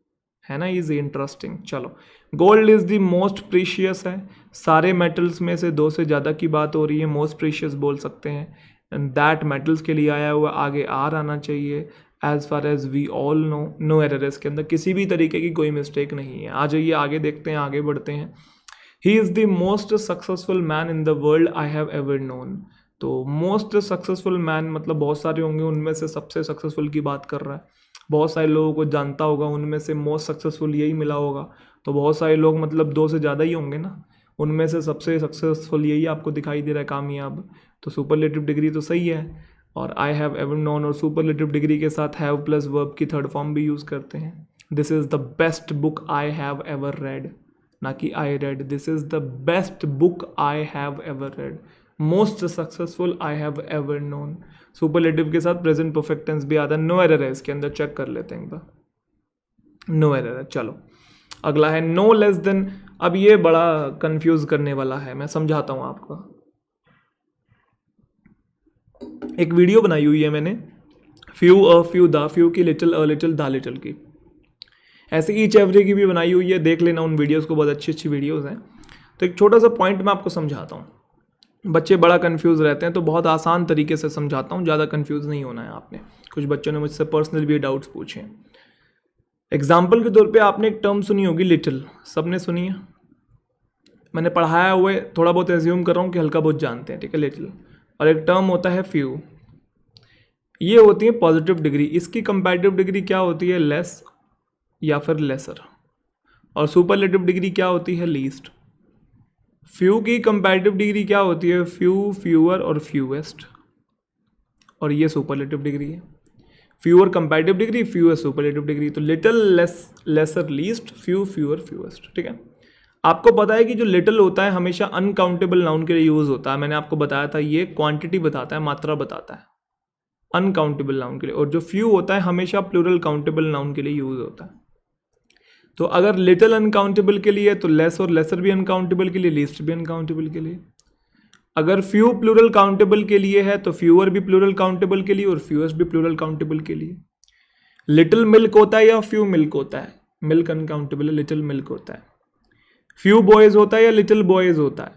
है ना, इज इंटरेस्टिंग। चलो, gold is the most precious है, सारे मेटल्स में से दो से ज़्यादा की बात हो रही है, मोस्ट प्रीशियस बोल सकते हैं, एंड दैट मेटल्स के लिए आया हुआ, आगे आर आना चाहिए। As far as we all know, no error, इसके अंदर किसी भी तरीके की कोई मिस्टेक नहीं है। आ जाइए आगे देखते हैं, आगे बढ़ते हैं। He is the most successful man in the world I have ever known, तो मोस्ट सक्सेसफुल मैन मतलब बहुत सारे होंगे, उनमें से सबसे सक्सेसफुल की बात कर रहा है, बहुत सारे लोगों को जानता होगा, उनमें से मोस्ट सक्सेसफुल यही मिला होगा, तो बहुत सारे लोग मतलब दो से ज़्यादा ही होंगे ना, उनमें से सबसे सक्सेसफुल यही आपको दिखाई दे रहा है, कामयाब, तो सुपरलेटिव डिग्री तो सही है। और आई हैव एवर नोन और सुपरलेटिव डिग्री के साथ हैव प्लस वर्ब की थर्ड फॉर्म भी यूज़ करते हैं। This is the best book I have ever read, ना कि I read, this is the best book I have ever read, most successful I have ever known. Superlative के साथ present perfect tense भी आता है, no error है इसके अंदर, चेक कर लेते हैं एक बार, नो एरर है। चलो अगला है नो लेस देन, अब ये बड़ा कंफ्यूज करने वाला है, मैं समझाता हूँ आपको। एक वीडियो बनाई हुई है मैंने, few a few the few की, little a little the little की, ऐसे ईच एवरी की भी बनाई हुई है, देख लेना उन वीडियोस को, बहुत अच्छी अच्छी वीडियोस हैं। तो एक छोटा सा पॉइंट मैं आपको समझाता हूँ, बच्चे बड़ा कंफ्यूज रहते हैं, तो बहुत आसान तरीके से समझाता हूँ, ज़्यादा कंफ्यूज नहीं होना है आपने। कुछ बच्चों ने मुझसे पर्सनल भी डाउट्स पूछे हैं। एग्जाम्पल के तौर पे आपने एक टर्म सुनी होगी लिटिल, सबने सुनी है, मैंने पढ़ाया हुआ है, थोड़ा बहुत एज्यूम कर रहा हूँ कि हल्का बहुत जानते हैं, ठीक है, लिटिल। और एक टर्म होता है फ्यू, ये होती है पॉजिटिव डिग्री, इसकी कंपैरेटिव डिग्री क्या होती है, लेस या फिर लेसर, और सुपरलेटिव डिग्री क्या होती है, लीस्ट। फ्यू की कंपैरेटिव डिग्री क्या होती है, फ्यू, फ्यूअर और फ्यूएस्ट, और ये सुपरलेटिव डिग्री है। Fewer comparative degree, fewer superlative degree, तो little, less, lesser, least, few, fewer, fewest, ठीक है। आपको पता है कि जो लिटिल होता है हमेशा अनकाउंटेबल नाउन के लिए यूज होता है, मैंने आपको बताया था, ये क्वांटिटी बताता है, मात्रा बताता है अनकाउंटेबल नाउन के लिए। और जो फ्यू होता है हमेशा प्लूरल काउंटेबल नाउन के लिए यूज होता है। तो अगर लिटिल अनकाउंटेबल के लिए तो लेस और लेसर भी अनकाउंटेबल के लिए, लीस्ट भी अनकाउंटेबल के लिए। अगर फ्यू प्लूरल काउंटेबल के लिए है तो फ्यूअर भी प्लूरल काउंटेबल के लिए और फ्यूएस्ट भी प्लूरल काउंटेबल के लिए। लिटिल मिल्क होता है या फ्यू मिल्क होता है, मिल्क अनकाउंटेबल है, लिटिल मिल्क होता है। फ्यू बॉयज होता है या लिटिल बॉयज होता है,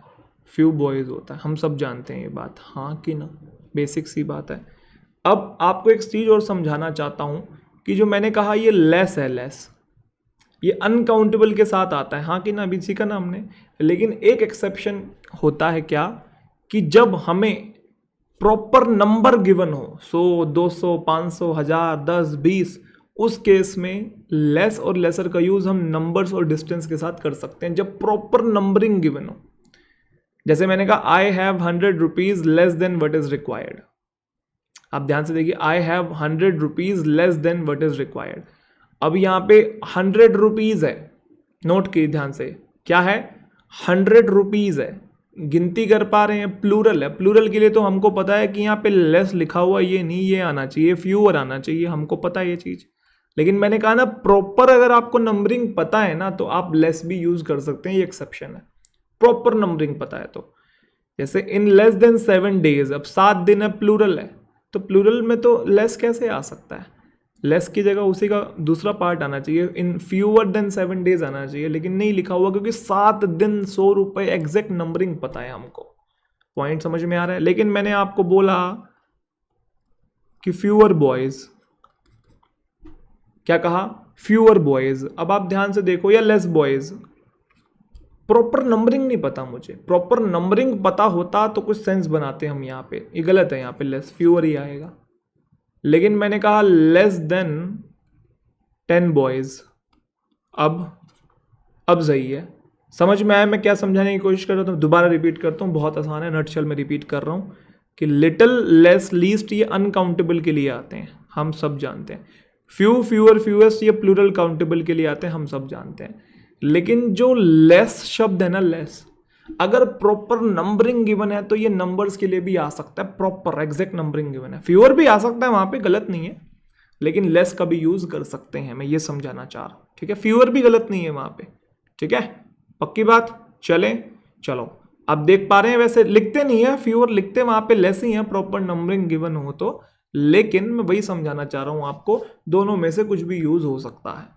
फ्यू बॉयज होता है। हम सब जानते हैं ये बात, हाँ कि ना, बेसिक सी बात है। अब आपको एक चीज और समझाना चाहता हूं कि जो मैंने कहा ये लेस है, लेस ये अनकाउंटेबल के साथ आता है, हाँ कि ना, अभी सीखा ना हमने। लेकिन एक एक्सेप्शन होता है क्या, कि जब हमें प्रॉपर नंबर गिवन हो, 100, 200, 500, 1000, 10, 20, उस केस में लेस और लेसर का यूज हम नंबर्स और डिस्टेंस के साथ कर सकते हैं जब प्रॉपर नंबरिंग गिवन हो। जैसे मैंने कहा I have 100 rupees less than what is required. आप ध्यान से देखिए, I have 100 rupees less than what is required. अब यहाँ पे 100 रुपीज है, नोट की ध्यान से, क्या है, 100 रुपीज है। गिनती कर पा रहे हैं, प्लूरल है। प्लूरल के लिए तो हमको पता है कि यहाँ पे लेस लिखा हुआ, ये नहीं, ये आना चाहिए, फ्यूअर आना चाहिए, हमको पता है ये चीज। लेकिन मैंने कहा ना, प्रॉपर अगर आपको नंबरिंग पता है ना तो आप लेस भी यूज कर सकते हैं, ये एक्सेप्शन है। प्रॉपर नंबरिंग पता है तो, जैसे इन लेस देन 7 डेज, अब 7 दिन है, प्लूरल है, तो प्लूरल में तो लेस कैसे आ सकता है, लेस की जगह उसी का दूसरा पार्ट आना चाहिए, इन फ्यूअर देन 7 डेज आना चाहिए, लेकिन नहीं लिखा हुआ क्योंकि 7 दिन 100 रुपए एग्जैक्ट नंबरिंग पता है हमको। पॉइंट समझ में आ रहा है। लेकिन मैंने आपको बोला कि फ्यूअर बॉयज, क्या कहा, फ्यूअर बॉयज। अब आप ध्यान से देखो, या लेस बॉयज, प्रॉपर नंबरिंग नहीं पता मुझे। प्रॉपर नंबरिंग पता होता तो कुछ सेंस बनाते हम, यहाँ पे ये गलत है, यहाँ पे लेस फ्यूअर ही आएगा। लेकिन मैंने कहा लेस देन 10 बॉयज, अब सही है, समझ में आया मैं क्या समझाने की कोशिश कर रहा हूँ। दोबारा रिपीट करता हूँ, बहुत आसान है, नटशल में रिपीट कर रहा हूँ कि लिटिल, लेस, लीस्ट ये अनकाउंटेबल के लिए आते हैं, हम सब जानते हैं। फ्यू, फ्यूअर, फ्यूएस्ट ये प्लूरल काउंटेबल के लिए आते हैं, हम सब जानते हैं। लेकिन जो लेस शब्द है ना, लेस, अगर प्रॉपर नंबरिंग गिवन है तो ये नंबर्स के लिए भी आ सकता है, प्रॉपर एग्जैक्ट नंबरिंग गिवन है। फ्यूअर भी आ सकता है, वहां पे गलत नहीं है, लेकिन लेस का भी यूज कर सकते हैं, मैं ये समझाना चाह रहा हूं, ठीक है। फ्यूअर भी गलत नहीं है वहां पे, ठीक है, पक्की बात। चलो आप देख पा रहे हैं, वैसे लिखते नहीं है फ्यूअर, लिखते वहां पे लेस ही है, प्रॉपर नंबरिंग गिवन हो तो। लेकिन मैं वही समझाना चाह रहा हूं आपको, दोनों में से कुछ भी यूज हो सकता है।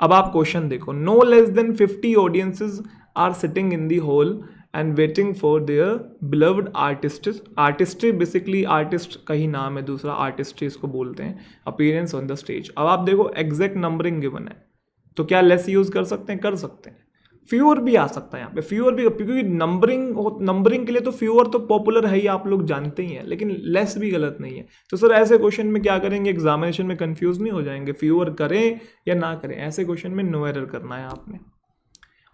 अब आप क्वेश्चन देखो, no less than 50 audiences are sitting in the hall and waiting for their beloved artist. Artistry basically artist का ही नाम है, दूसरा आर्टिस्ट्री इसको बोलते हैं, अपीयरेंस ऑन द स्टेज। अब आप देखो एग्जैक्ट नंबरिंग गिवन है, तो क्या लेस यूज कर सकते हैं, कर सकते हैं। फ्यूअर भी आ सकता है यहाँ पे, फ्यूअर भी, क्योंकि नंबरिंग के लिए तो फ्यूअर तो पॉपुलर है ही, आप लोग जानते ही हैं, लेकिन लेस भी गलत नहीं है। तो सर ऐसे क्वेश्चन में क्या करेंगे, एग्जामिनेशन में कंफ्यूज नहीं हो जाएंगे, फ्यूअर करें या ना करें, ऐसे क्वेश्चन में नो एरर करना है आपने।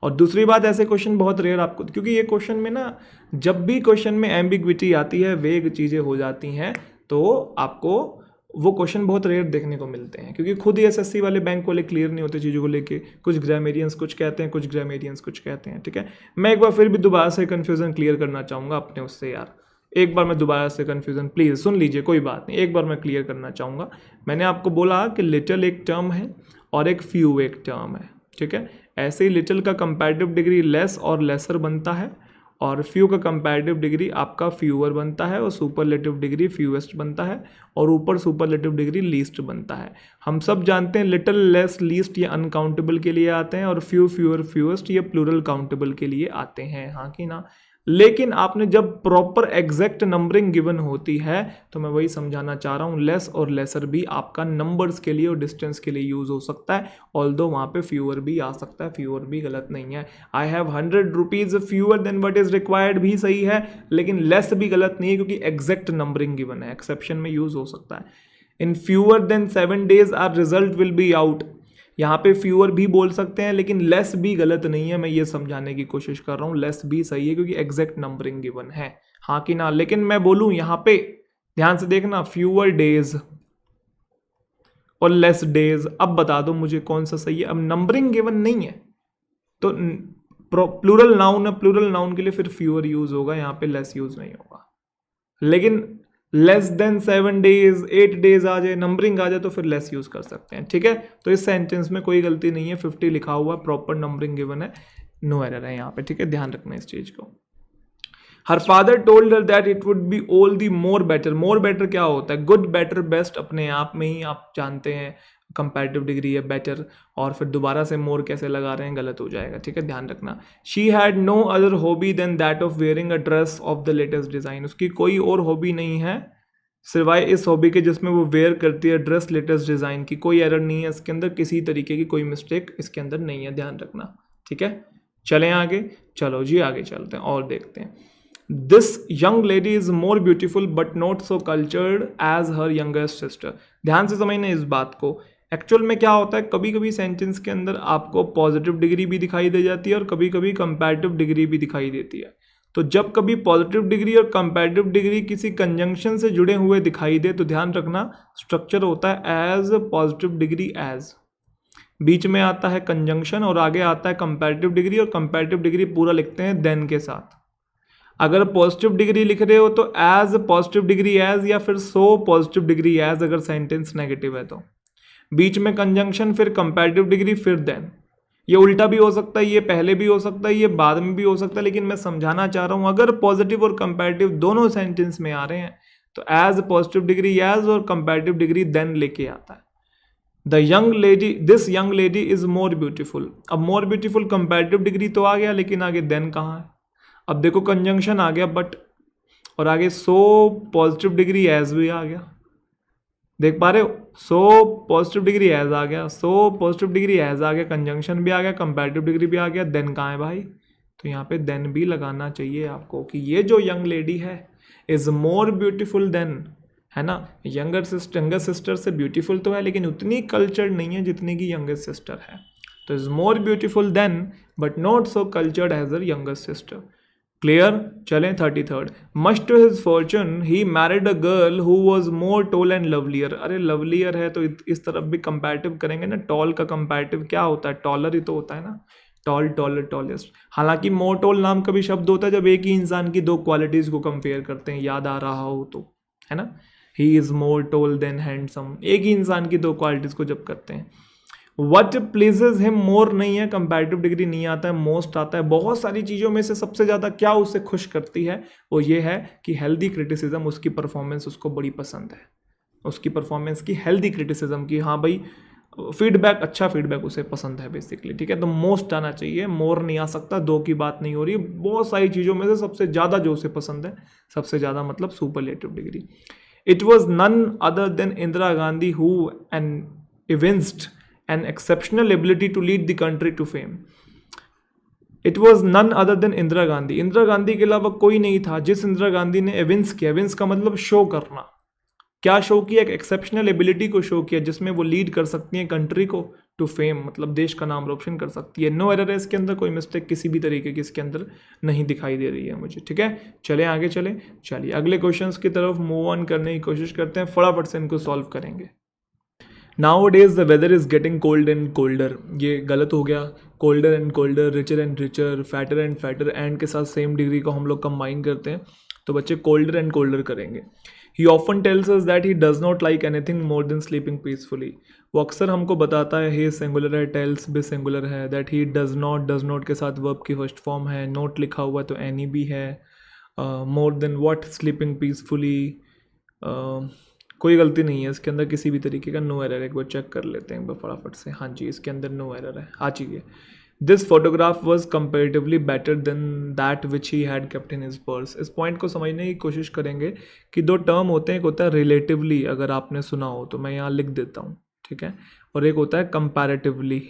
और दूसरी बात, ऐसे क्वेश्चन बहुत रेयर आपको, क्योंकि ये क्वेश्चन में ना, जब भी क्वेश्चन में एम्बिग्विटी आती है, वेग चीज़ें हो जाती हैं, तो आपको वो क्वेश्चन बहुत रेयर देखने को मिलते हैं, क्योंकि खुद ही एसएससी वाले बैंक वाले क्लियर नहीं होते चीज़ों को लेके। कुछ ग्रामेरियंस कुछ कहते हैं, कुछ ग्रामेरियंस कुछ कहते हैं, ठीक है। मैं एक बार फिर भी दोबारा से कन्फ्यूज़न क्लियर करना चाहूँगा अपने उससे यार, एक बार मैं दोबारा से कन्फ्यूज़न प्लीज़ सुन लीजिए, कोई बात नहीं, एक बार मैं क्लियर करना चाहूँगा। मैंने आपको बोला कि लिटिल एक टर्म है और एक फ्यू एक टर्म है, ठीक है। ऐसे ही लिटिल का कंपैरेटिव डिग्री लेस और लेसर बनता है, और फ्यू का कंपैरेटिव डिग्री आपका फ्यूअर बनता है, और सुपरलेटिव डिग्री फ्यूएस्ट बनता है, और ऊपर सुपरलेटिव डिग्री लीस्ट बनता है। हम सब जानते हैं लिटिल, लेस, लीस्ट ये अनकाउंटेबल के लिए आते हैं, और फ्यू, फ्यूअर, फ्यूएस्ट ये प्लूरल काउंटेबल के लिए आते हैं, हाँ कि ना। लेकिन आपने जब प्रॉपर एग्जैक्ट नंबरिंग गिवन होती है, तो मैं वही समझाना चाह रहा हूँ, लेस और लेसर भी आपका नंबर्स के लिए और डिस्टेंस के लिए यूज हो सकता है, ऑल्दो वहाँ पे फ्यूअर भी आ सकता है, फ्यूअर भी गलत नहीं है। I have 100 rupees fewer than what is required भी सही है, लेकिन लेस भी गलत नहीं है, क्योंकि एग्जैक्ट नंबरिंग गिवन है, एक्सेप्शन में यूज हो सकता है। In fewer than 7 days are result will be out, यहाँ पे फ्यूअर भी बोल सकते हैं, लेकिन लेस भी गलत नहीं है, मैं ये समझाने की कोशिश कर रहा हूँ, लेस भी सही है, क्योंकि एग्जैक्ट नंबरिंग गिवन है, हाँ कि ना। लेकिन मैं बोलूँ यहाँ पे ध्यान से देखना, फ्यूअर डेज और लेस डेज, अब बता दो मुझे कौन सा सही है। अब नंबरिंग गिवन नहीं है तो प्लूरल नाउन है, प्लूरल नाउन के लिए फिर फ्यूअर यूज होगा, यहाँ पे लेस यूज नहीं होगा। लेकिन लेस देन 7 डेज 8 डेज आ जाए, नंबरिंग आ जाए तो फिर लेस यूज कर सकते हैं, ठीक है। तो इस सेंटेंस में कोई गलती नहीं है, 50 लिखा हुआ, प्रॉपर नंबरिंग गिवन है, नो एरर है यहाँ पे, ठीक है, ध्यान रखना इस चीज को। Her father told her that it would be all the more better. More better क्या होता है? गुड, बेटर, बेस्ट अपने आप में ही आप जानते हैं कंपैरेटिव डिग्री है बेटर, और फिर दोबारा से मोर कैसे लगा रहे हैं, गलत हो जाएगा, ठीक है, ध्यान रखना। She had no other hobby than that of wearing a dress of the latest design. उसकी कोई और हॉबी नहीं है सिवाय इस हॉबी के जिसमें वो वेयर करती है ड्रेस लेटेस्ट डिजाइन की। कोई एरर नहीं है इसके अंदर, किसी तरीके की कोई मिस्टेक इसके अंदर नहीं है, ध्यान रखना, ठीक है। चलें आगे, चलो जी आगे चलते हैं और देखते हैं। This young lady is more beautiful but not so cultured as her youngest sister. ध्यान से समझना इस बात को। एक्चुअल में क्या होता है, कभी कभी सेंटेंस के अंदर आपको पॉजिटिव डिग्री भी दिखाई दे जाती है और कभी कभी कंपैरेटिव डिग्री भी दिखाई देती है। तो जब कभी पॉजिटिव डिग्री और कंपैरेटिव डिग्री किसी कंजंक्शन से जुड़े हुए दिखाई दे तो ध्यान रखना स्ट्रक्चर होता है एज पॉजिटिव डिग्री एज, बीच में आता है कंजंक्शन और आगे आता है कंपैरेटिव डिग्री, और कंपैरेटिव डिग्री पूरा लिखते हैं देन के साथ। अगर पॉजिटिव डिग्री लिख रहे हो तो एज पॉजिटिव डिग्री एज, या फिर सो पॉजिटिव डिग्री एज अगर सेंटेंस नेगेटिव है तो। बीच में कंजंक्शन, फिर कंपैरेटिव डिग्री, फिर देन। ये उल्टा भी हो सकता है, ये पहले भी हो सकता है, ये बाद में भी हो सकता है, लेकिन मैं समझाना चाह रहा हूं अगर पॉजिटिव और कंपैरेटिव दोनों सेंटेंस में आ रहे हैं तो एज पॉजिटिव डिग्री एज और कंपैरेटिव डिग्री देन लेके आता है। The young lady, this young lady is more beautiful. अब मोर ब्यूटीफुल कंपैरेटिव डिग्री तो आ गया, लेकिन आगे देन कहाँ है? अब देखो कंजंक्शन आ गया बट, और आगे सो पॉजिटिव डिग्री एज भी आ गया, देख पा रहे हो, सो पॉजिटिव डिग्री एज आ गया, सो पॉजिटिव डिग्री एज आ गया, कंजंक्शन भी आ गया, कंपैरेटिव डिग्री भी आ गया, देन कहाँ है भाई? तो यहाँ पे देन भी लगाना चाहिए आपको कि ये जो यंग लेडी है इज मोर ब्यूटीफुल देन, है ना। यंगर सिस्टर से ब्यूटीफुल तो है लेकिन उतनी कल्चर्ड नहीं है जितनी की यंगेस्ट सिस्टर है। तो is more beautiful than but not so cultured as her youngest sister. Clear? चलें 33rd। Much to his fortune he married a girl who was more tall and lovelier. अरे lovelier है तो इस तरफ भी comparative करेंगे ना, टॉल का कंपैरेटिव क्या होता है? टॉलर ही तो होता है ना, टॉल, टॉलर, टॉलेस्ट। हालांकि मोर टॉल नाम का भी शब्द होता है जब एक ही इंसान की दो क्वालिटीज को कंपेयर करते हैं, याद आ रहा हो तो, है ना। He is more tall than handsome, एक ही इंसान की दो क्वालिटीज को जब करते हैं। वट प्लीजेज हिम मोर नहीं है, कंपैरेटिव डिग्री नहीं आता है, मोस्ट आता है। बहुत सारी चीज़ों में से सबसे ज़्यादा क्या उसे खुश करती है वो ये है कि हेल्दी क्रिटिसिज्म, उसकी परफॉर्मेंस उसको बड़ी पसंद है, उसकी परफॉर्मेंस की हेल्दी क्रिटिसिज्म की, हाँ भाई फीडबैक, अच्छा फीडबैक उसे पसंद है बेसिकली, ठीक है। तो मोस्ट आना चाहिए, मोर नहीं आ सकता, दो की बात नहीं हो रही। बहुत सारी चीज़ों में से सबसे ज़्यादा जो उसे पसंद है, सबसे ज़्यादा मतलब superlative degree. It was none other than Indira Gandhi who an evinced an exceptional ability to lead the country to fame. It was none other than Indira Gandhi. Indira Gandhi के अलावा कोई नहीं था जिस इंदिरा गांधी ने एविंस किया। एविंस का मतलब शो करना। क्या शो किया? एक एक्सेप्शनल एबिलिटी को शो किया जिसमें वो लीड कर सकती हैं कंट्री को टू फेम, मतलब देश का नाम रोशन कर सकती है। नो एरर है इसके अंदर, कोई मिस्टेक किसी भी तरीके की इसके अंदर नहीं दिखाई दे रही है मुझे, ठीक है। चले आगे चले, चलिए अगले क्वेश्चंस की तरफ मूव ऑन करने की कोशिश करते हैं, फटाफट से इनको सॉल्व करेंगे। Nowadays the weather is getting cold and colder, ये गलत हो गया। Colder and colder, richer and richer, fatter and fatter, and के साथ सेम डिग्री को हम लोग कंबाइन करते हैं तो बच्चे कोल्डर एंड कोल्डर करेंगे। ही often tells us that he does not like anything more than sleeping peacefully. वो अक्सर हमको बताता है, ही सिंगुलर है, टेल्स भी सिंगुलर है, दैट ही डज नॉट के साथ वर्ब की फर्स्ट फॉर्म है, नोट लिखा हुआ तो एनी भी है, more than what, sleeping peacefully, कोई गलती नहीं है इसके अंदर किसी भी तरीके का, नो एरर है। एक बार चेक कर लेते हैं एक बार फटाफट से, हाँ जी इसके अंदर नो एरर है, आ चुकी this photograph was comparatively better than that which he had kept in his purse. इस पॉइंट को समझने की कोशिश करेंगे कि दो टर्म होते हैं, एक होता है रिलेटिवली, अगर आपने सुना हो तो मैं यहाँ लिख देता हूँ, ठीक है, और एक होता है कंपैरेटिवली।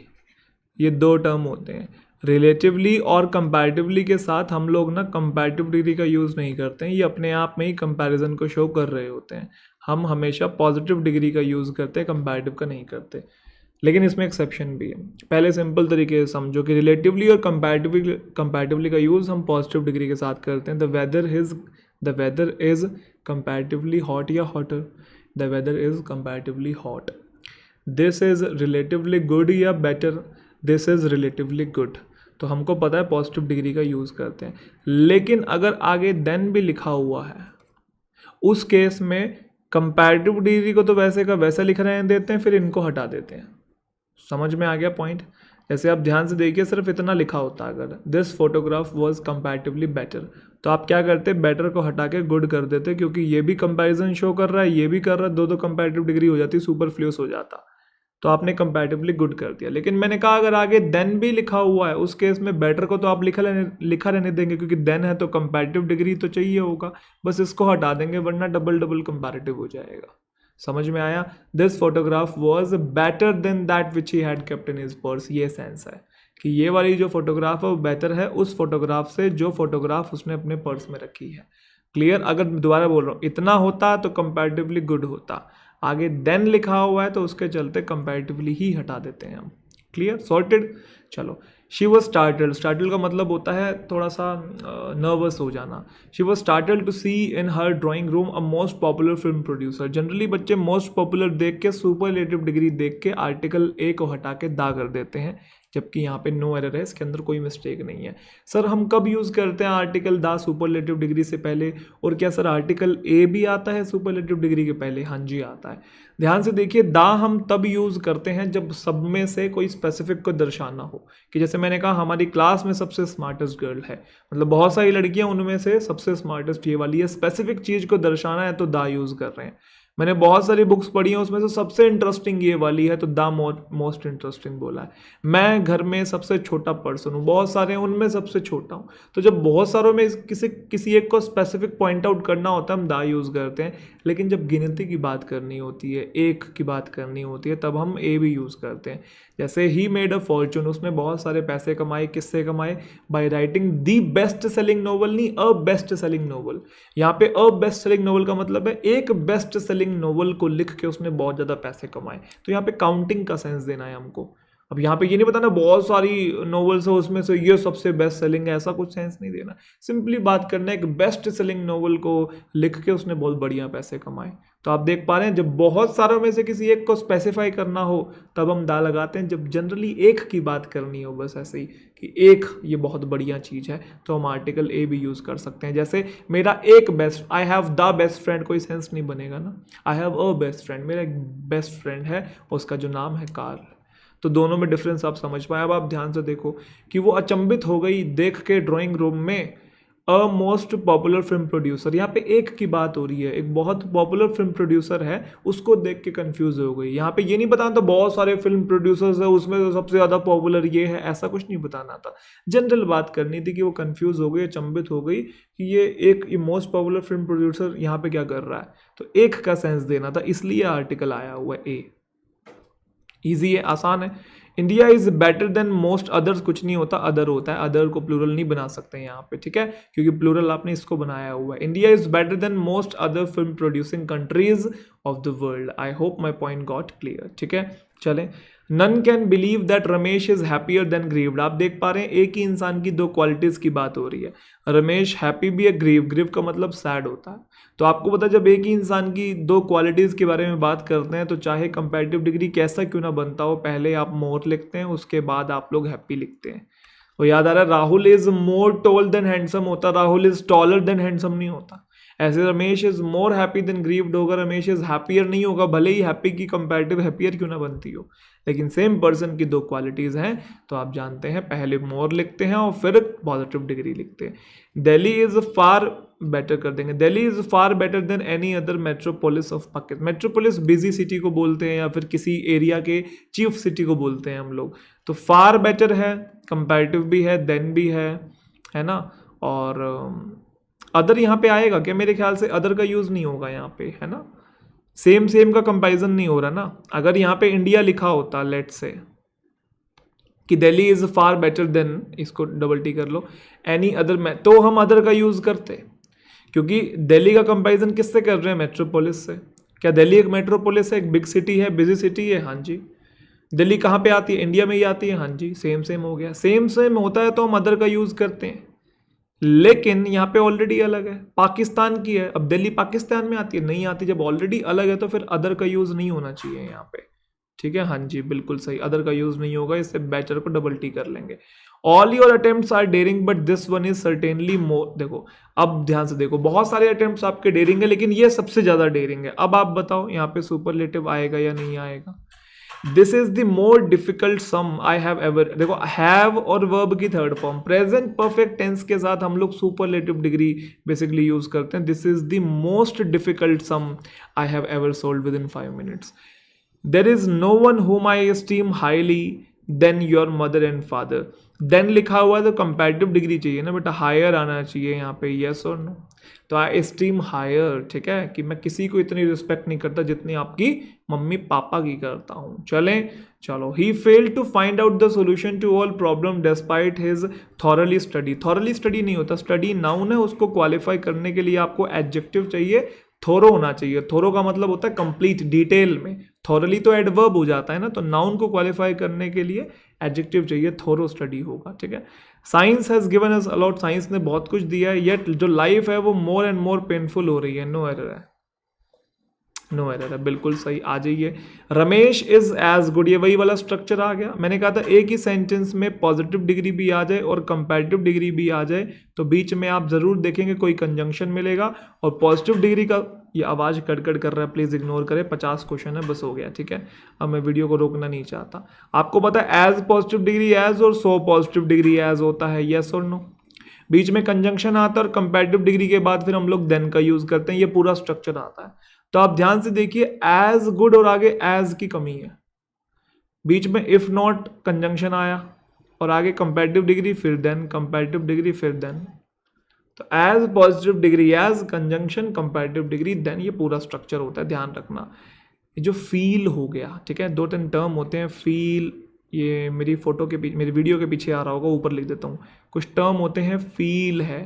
ये दो टर्म होते हैं। रिलेटिवली और कंपैरेटिवली के साथ हम लोग ना कंपैरेटिव डिग्री का यूज़ नहीं करते हैं, ये अपने आप में ही कंपैरिजन को शो कर रहे होते हैं। हम हमेशा पॉजिटिव डिग्री का यूज़ करते हैं, कंपैरेटिव का नहीं करते, लेकिन इसमें एक्सेप्शन भी है। पहले सिंपल तरीके से समझो कि रिलेटिवली और कंपैरेटिवली का यूज़ हम पॉजिटिव डिग्री के साथ करते हैं। The weather is comparatively hot या hotter, the weather is comparatively hot. This is relatively good या better, this is relatively good. तो हमको पता है पॉजिटिव डिग्री का यूज़ करते हैं। लेकिन अगर आगे देन भी लिखा हुआ है, उस केस में कंपैरेटिव डिग्री को तो वैसे का वैसा लिख रहे हैं देते हैं, फिर इनको हटा देते हैं। समझ में आ गया पॉइंट? जैसे आप ध्यान से देखिए, सिर्फ इतना लिखा होता अगर this photograph was comparatively better, तो आप क्या करते, बेटर को हटा के गुड कर देते, क्योंकि ये भी कंपैरिजन शो कर रहा है, ये भी कर रहा है, दो कंपैरेटिव डिग्री हो जाती, सुपरफ्लूअस हो जाता, तो आपने कंपैरेटिवली गुड कर दिया। लेकिन मैंने कहा अगर आगे देन भी लिखा हुआ है, उस केस में बेटर को तो आप लिखा रहने देंगे, क्योंकि देन है तो कंपैरेटिव डिग्री तो चाहिए होगा, बस इसको हटा देंगे, वरना डबल कंपैरेटिव हो जाएगा। समझ में आया? This photograph was better than that which he had kept in his purse, ये सेंस है कि ये वाली जो फोटोग्राफ है वो बेटर है उस फोटोग्राफ से जो फोटोग्राफ उसने अपने पर्स में रखी है। क्लियर? अगर दोबारा बोल रहा हूँ, इतना होता तो कंपैरेटिवली गुड होता, आगे देन लिखा हुआ है तो उसके चलते कंपैरेटिवली ही हटा देते हैं हम। क्लियर? सॉर्टेड? चलो, शी वॉज स्टार्टल्ड, स्टार्टल्ड का मतलब होता है थोड़ा सा नर्वस हो जाना। She was startled to see in her drawing room a most popular film producer. Generally बच्चे मोस्ट पॉपुलर देख के, सुपरलेटिव डिग्री देख के आर्टिकल ए को हटा के दा कर देते हैं, जबकि यहाँ पे नो एरर है, इसके अंदर कोई मिस्टेक नहीं है। सर हम कब यूज़ करते हैं आर्टिकल दा सुपरलेटिव डिग्री से पहले, और क्या सर आर्टिकल ए भी आता है सुपरलेटिव डिग्री के पहले? हाँ जी आता है। ध्यान से देखिए, दा हम तब यूज़ करते हैं जब सब में से कोई स्पेसिफिक को दर्शाना हो, कि जैसे मैंने कहा हमारी क्लास में सबसे स्मार्टेस्ट गर्ल है, मतलब बहुत सारी लड़कियां, उनमें से सबसे स्मार्टेस्ट ये वाली है, स्पेसिफिक चीज़ को दर्शाना है तो दा यूज़ कर रहे हैं। मैंने बहुत सारी बुक्स पढ़ी हैं, उसमें से सबसे इंटरेस्टिंग ये वाली है तो द मोस्ट इंटरेस्टिंग बोला है। मैं घर में सबसे छोटा पर्सन हूँ, बहुत सारे हैं उनमें सबसे छोटा हूँ, तो जब बहुत सारों में किसी एक को स्पेसिफिक पॉइंट आउट करना होता है हम दा यूज़ करते हैं। लेकिन जब गिनती की बात करनी होती है, एक की बात करनी होती है, तब हम ए भी यूज़ करते हैं। जैसे ही मेड अ फॉर्चून, उसने बहुत सारे पैसे कमाए, किससे कमाए? By writing the best selling novel, नहीं अ बेस्ट सेलिंग नोवेल। यहाँ पे अ बेस्ट सेलिंग नोवेल का मतलब है एक बेस्ट सेलिंग नोवेल को लिख के उसने बहुत ज़्यादा पैसे कमाए, तो यहाँ पे काउंटिंग का सेंस देना है हमको। अब यहाँ पे ये नहीं बताना बहुत सारी नोवेल्स है उसमें से ये सबसे बेस्ट सेलिंग है, ऐसा कुछ सेंस नहीं देना। सिंपली बात करना है एक बेस्ट सेलिंग नोवेल को लिख के उसने बहुत बढ़िया पैसे कमाए। तो आप देख पा रहे हैं, जब बहुत सारों में से किसी एक को स्पेसिफाई करना हो तब हम दा लगाते हैं, जब जनरली एक की बात करनी हो बस ऐसे ही कि एक ये बहुत बढ़िया चीज़ है, तो हम आर्टिकल ए भी यूज़ कर सकते हैं। जैसे मेरा एक best, I have the best friend, कोई सेंस नहीं बनेगा ना। I have a best friend, मेरा एक बेस्ट फ्रेंड है, उसका जो नाम है कार्ल। तो दोनों में डिफरेंस आप समझ पाए। अब आप ध्यान से देखो कि वो अचंभित हो गई देख के ड्राइंग रूम में अ मोस्ट पॉपुलर फिल्म प्रोड्यूसर, यहाँ पे एक की बात हो रही है, एक बहुत पॉपुलर फिल्म प्रोड्यूसर है, उसको देख के कंफ्यूज हो गई। यहाँ पे ये नहीं बताना था बहुत सारे फिल्म प्रोड्यूसर्स है उसमें तो सबसे ज़्यादा पॉपुलर ये है, ऐसा कुछ नहीं बताना था। जनरल बात करनी थी कि वो कंफ्यूज हो गई, अचंभित हो गई कि ये एक मोस्ट पॉपुलर फिल्म प्रोड्यूसर यहाँ पे क्या कर रहा है, तो एक का सेंस देना था, इसलिए आर्टिकल आया हुआ है ए। ईजी है, आसान है। India is better than most others, कुछ नहीं होता, अदर होता है, अदर को प्लूरल नहीं बना सकते यहाँ पे, ठीक है, क्योंकि प्लूरल आपने इसको बनाया हुआ है। India is better than most other film producing countries of the world. I hope my point got clear, ठीक है। चलें, none can believe that Ramesh is happier than grieved. आप देख पा रहे हैं एक ही इंसान की दो क्वालिटीज की बात हो रही है। रमेश हैप्पी भी है, ग्रीव का मतलब सैड होता है। तो आपको पता, जब एक ही इंसान की दो क्वालिटीज़ के बारे में बात करते हैं तो चाहे कंपैरेटिव डिग्री कैसा क्यों ना बनता हो, पहले आप मोर लिखते हैं, उसके बाद आप लोग हैप्पी लिखते हैं। और याद आ रहा है, Rahul is more tall than handsome होता, Rahul is taller than handsome नहीं होता। ऐसे Ramesh is more happy than grieved होगा, रमेश इज हैप्पियर नहीं होगा, भले ही हैप्पी की कंपैरेटिव हैप्पियर क्यों ना बनती हो, लेकिन सेम पर्सन की दो क्वालिटीज़ हैं, तो आप जानते हैं पहले मोर लिखते हैं और फिर पॉजिटिव डिग्री लिखते हैं। दिल्ली इज फार बेटर कर देंगे, Delhi is far better than any other metropolis of Pakistan. Metropolis busy city को बोलते हैं या फिर किसी एरिया के चीफ सिटी को बोलते हैं हम लोग। तो फार बेटर है, कंपैरेटिव भी है, देन भी है ना। और अदर यहाँ पे आएगा क्या? मेरे ख्याल से अदर का यूज़ नहीं होगा यहाँ पे, है ना। सेम का कंपैरिजन नहीं हो रहा ना। अगर यहाँ पे इंडिया लिखा होता, लेट्स से कि Delhi is far better than, इसको डबल टी कर लो, एनी अदर में, तो हम अदर का यूज़ करते, क्योंकि दिल्ली का कंपैरिजन किससे कर रहे हैं? मेट्रोपोलिस से। क्या दिल्ली एक मेट्रोपोलिस है, एक बिग सिटी है, बिजी सिटी है? हाँ जी। दिल्ली कहाँ पे आती है? इंडिया में ही आती है। हाँ जी, सेम हो गया। सेम होता है तो हम अदर का यूज़ करते हैं, लेकिन यहाँ पे ऑलरेडी अलग है, पाकिस्तान की है। अब दिल्ली पाकिस्तान में आती है? नहीं आती। जब ऑलरेडी अलग है तो फिर अदर का यूज़ नहीं होना चाहिए यहाँ पे, ठीक है। हाँ जी, बिल्कुल सही, अदर का यूज़ नहीं होगा, इससे बेटर को डबल टी कर लेंगे। All your attempts are daring but this one is certainly more. देखो अब ध्यान से देखो, बहुत सारे अटेम्प्ट्स आपके डेयरिंग है लेकिन ये सबसे ज्यादा डेयरिंग है। अब आप बताओ यहाँ पे सुपरलेटिव आएगा या नहीं आएगा। This is the more difficult sum I have ever. देखो हैव और वर्ब की third form present perfect tense के साथ हम लोग सुपरलेटिव डिग्री बेसिकली यूज करते हैं। This is the most difficult sum I have ever solve within 5 minutes. There is no one whom I esteem highly than your mother and father. Then लिखा हुआ है तो comparative degree चाहिए ना बेटा, higher आना चाहिए यहाँ पे, यस और नो। तो आई एस्टीम हायर, ठीक है, कि मैं किसी को इतनी रिस्पेक्ट नहीं करता जितनी आपकी मम्मी पापा की करता हूँ। चलो he failed to find out the solution to all problem despite his thoroughly study. Thoroughly study नहीं होता, स्टडी नाउन है, उसको क्वालिफाई करने के लिए आपको एडजेक्टिव चाहिए, थोरो होना चाहिए। थोरो का मतलब होता है कंप्लीट, डिटेल में। थॉरली तो एडवर्ब हो जाता है ना, तो नाउन को क्वालिफाई करने के लिए एडजेक्टिव चाहिए, थोरो स्टडी होगा, ठीक है। Science has given us allot, science ने बहुत कुछ दिया है, येट जो लाइफ है वो मोर एंड मोर पेनफुल हो रही है। नो एरर है, नो एरर है, बिल्कुल सही। आ जाइए, रमेश इज एज गुड, ये वही वाला स्ट्रक्चर आ गया। मैंने कहा था एक ही सेंटेंस में पॉजिटिव डिग्री भी आ जाए और कंपैरेटिव डिग्री भी आ जाए तो बीच में आप जरूर देखेंगे कोई कंजंक्शन मिलेगा। और पॉजिटिव डिग्री का, ये आवाज़ कड़कड़ कर रहा है, प्लीज़ इग्नोर करें, 50 क्वेश्चन है, बस हो गया, ठीक है। अब मैं वीडियो को रोकना नहीं चाहता। आपको पता है एज पॉजिटिव डिग्री एज और सो पॉजिटिव डिग्री एज होता है, यस और नो। बीच में कंजंक्शन आता है और कंपैरेटिव डिग्री के बाद फिर हम लोग देन का यूज करते हैं, ये पूरा स्ट्रक्चर आता है। तो आप ध्यान से देखिए, एज गुड और आगे एज की कमी है, बीच में इफ नॉट कंजंक्शन आया और आगे कंपैरेटिव डिग्री फिर देन, कंपैरेटिव डिग्री फिर देन। तो as positive degree as conjunction comparative degree then, ये पूरा स्ट्रक्चर होता है, ध्यान रखना। ये जो फील हो गया, ठीक है, 2-3 टर्म होते हैं, फील, ये मेरी फोटो के पीछे, मेरी वीडियो के पीछे आ रहा होगा, ऊपर लिख देता हूँ। कुछ टर्म होते हैं, फील है,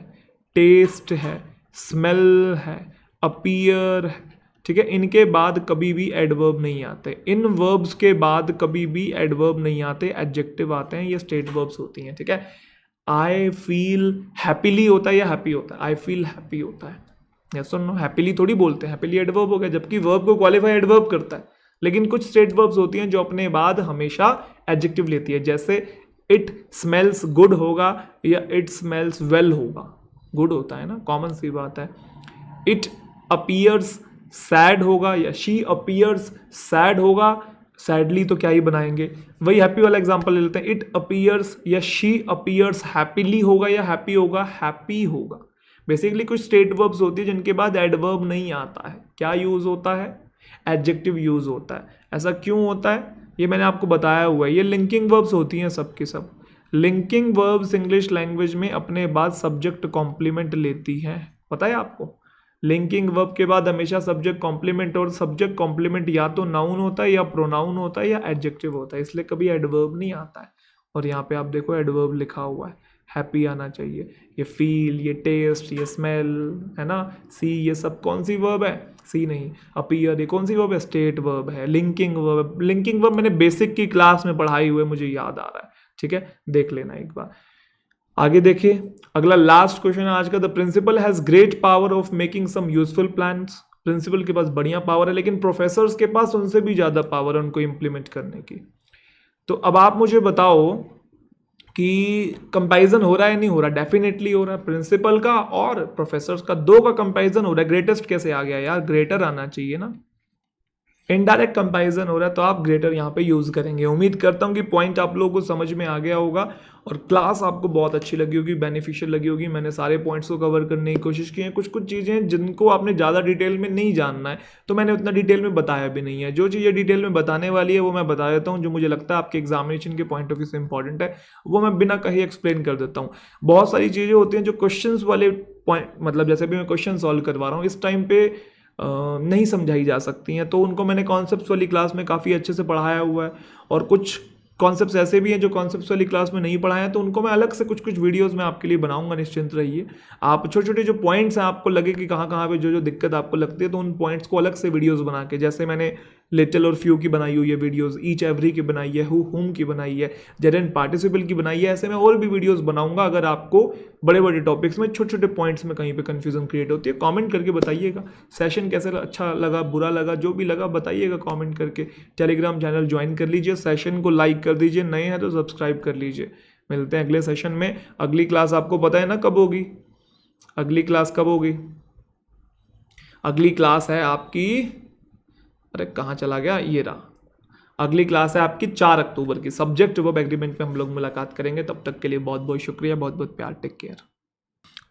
टेस्ट है, स्मेल है, अपीयर है, ठीक है। इनके बाद कभी भी एडवर्ब नहीं आते, इन वर्ब्स के बाद कभी भी एडवर्ब नहीं आते, एडजेक्टिव आते हैं, ये स्टेट वर्ब्स होती हैं, ठीक है। आई फील हैप्पीली होता है या हैप्पी होता है, आई फील हैप्पी होता है, यस और नो। हैप्पीली थोड़ी बोलते हैं, हैप्पीली एडवर्ब हो गया, जबकि वर्ब को क्वालिफाई एडवर्ब करता है। लेकिन कुछ स्टेट वर्ब्स होती हैं जो अपने बाद हमेशा एडजेक्टिव लेती है, जैसे इट स्मेल्स गुड होगा या इट स्मेल्स वेल होगा, गुड होता है ना, कॉमन सी बात है। इट अपीयर्स सैड होगा या शी अपीयर्स सैड होगा, सैडली तो क्या ही बनाएंगे, वही हैप्पी वाला एग्जांपल ले लेते हैं। इट अपीयर्स या शी अपीयर्स हैप्पीली होगा या हैप्पी होगा, हैप्पी होगा। बेसिकली कुछ स्टेट वर्ब्स होती है जिनके बाद एडवर्ब नहीं आता है, क्या यूज होता है, एडजेक्टिव यूज होता है। ऐसा क्यों होता है ये मैंने आपको बताया हुआ है। ये लिंकिंग वर्ब्स होती हैं सब की सब। लिंकिंग वर्ब्स इंग्लिश लैंग्वेज में अपने बाद सब्जेक्ट कॉम्प्लीमेंट लेती हैं, पता है आपको। लिंकिंग वर्ब के बाद हमेशा सब्जेक्ट कॉम्प्लीमेंट, और सब्जेक्ट कॉम्प्लीमेंट या तो नाउन होता है या प्रोनाउन होता है या एडजेक्टिव होता है, इसलिए कभी एडवर्ब नहीं आता है। और यहाँ पे आप देखो एडवर्ब लिखा हुआ है, हैप्पी आना चाहिए। ये फील, ये टेस्ट, ये स्मेल है ना, सी, ये सब कौन सी वर्ब है, सी नहीं। अपीयर, ये कौन सी वर्ब है, स्टेट वर्ब है। लिंकिंग वर्ब, लिंकिंग वर्ब मैंने बेसिक की क्लास में पढ़ाई हुई, मुझे याद आ रहा है, ठीक है, देख लेना एक बार। आगे देखिए, अगला लास्ट क्वेश्चन है आज का। The principal has great power of making some useful plans. Principal के पास बढ़िया पावर है, लेकिन प्रोफेसर्स के पास उनसे भी ज्यादा पावर है उनको इंप्लीमेंट करने की। तो अब आप मुझे बताओ कि कंपैरिजन हो रहा है नहीं हो रहा, डेफिनेटली हो रहा है। प्रिंसिपल का और प्रोफेसर्स का, दो का कंपैरिजन हो रहा है। ग्रेटेस्ट कैसे आ गया यार, ग्रेटर आना चाहिए ना, इनडायरेक्ट कंपैरिजन हो रहा है, तो आप ग्रेटर यहाँ पे यूज करेंगे। उम्मीद करता हूँ कि पॉइंट आप लोगों को समझ में आ गया होगा और क्लास आपको बहुत अच्छी लगी होगी, बेनिफिशियल लगी होगी। मैंने सारे पॉइंट्स को कवर करने की कोशिश की है। कुछ कुछ चीज़ें जिनको आपने ज़्यादा डिटेल में नहीं जानना है तो मैंने उतना डिटेल में बताया भी नहीं है। जो चीज़ें डिटेल में बताने वाली है वो मैं बता देता हूँ, जो मुझे लगता है आपके एग्जामिनेशन के पॉइंट ऑफ व्यू से इंपॉर्टेंट है वो मैं बिना कहीं एक्सप्लेन कर देता हूँ। बहुत सारी चीज़ें होती हैं जो क्वेश्चन वाले पॉइंट, मतलब जैसे भी मैं क्वेश्चन सॉल्व करवा रहा हूँ इस टाइम पे नहीं समझाई जा सकती हैं, तो उनको मैंने कॉन्सेप्ट्स वाली क्लास में काफ़ी अच्छे से पढ़ाया हुआ है। और कुछ कॉन्सेप्ट्स ऐसे भी हैं जो कॉन्सेप्ट्स वाली क्लास में नहीं पढ़ाए हैं, तो उनको मैं अलग से कुछ कुछ वीडियोस में आपके लिए बनाऊंगा, निश्चिंत रहिए। आप छोटे छोटे जो पॉइंट्स हैं, आपको लगे कि कहाँ कहाँ पे जो जो दिक्कत आपको लगती है, तो उन पॉइंट्स को अलग से वीडियोस बना के, जैसे मैंने लिटिल और फ्यू की बनाई हुई है वीडियोस, ईच एवरी की बनाई है, हु हुम की बनाई है, जेरेंट पार्टिसिपल की बनाई है, ऐसे मैं और भी वीडियोस बनाऊंगा। अगर आपको बड़े बड़े टॉपिक्स में छोटे छोटे पॉइंट्स में कहीं पे कंफ्यूजन क्रिएट होती है, कमेंट करके बताइएगा। सेशन कैसे अच्छा लगा, बुरा लगा, जो भी लगा बताइएगा कमेंट करके। टेलीग्राम चैनल ज्वाइन कर लीजिए, सेशन को लाइक कर दीजिए, नए हैं तो सब्सक्राइब कर लीजिए। मिलते हैं अगले सेशन में। अगली क्लास आपको पता है ना कब होगी? अगली क्लास कब होगी? अगली क्लास है आपकी, अरे कहाँ चला गया, ये रहा। अगली क्लास है आपकी 4 अक्टूबर की। सब्जेक्ट वर्ब एग्रीमेंट पे हम लोग मुलाकात करेंगे। तब तक के लिए बहुत बहुत शुक्रिया, बहुत बहुत प्यार, टेक केयर।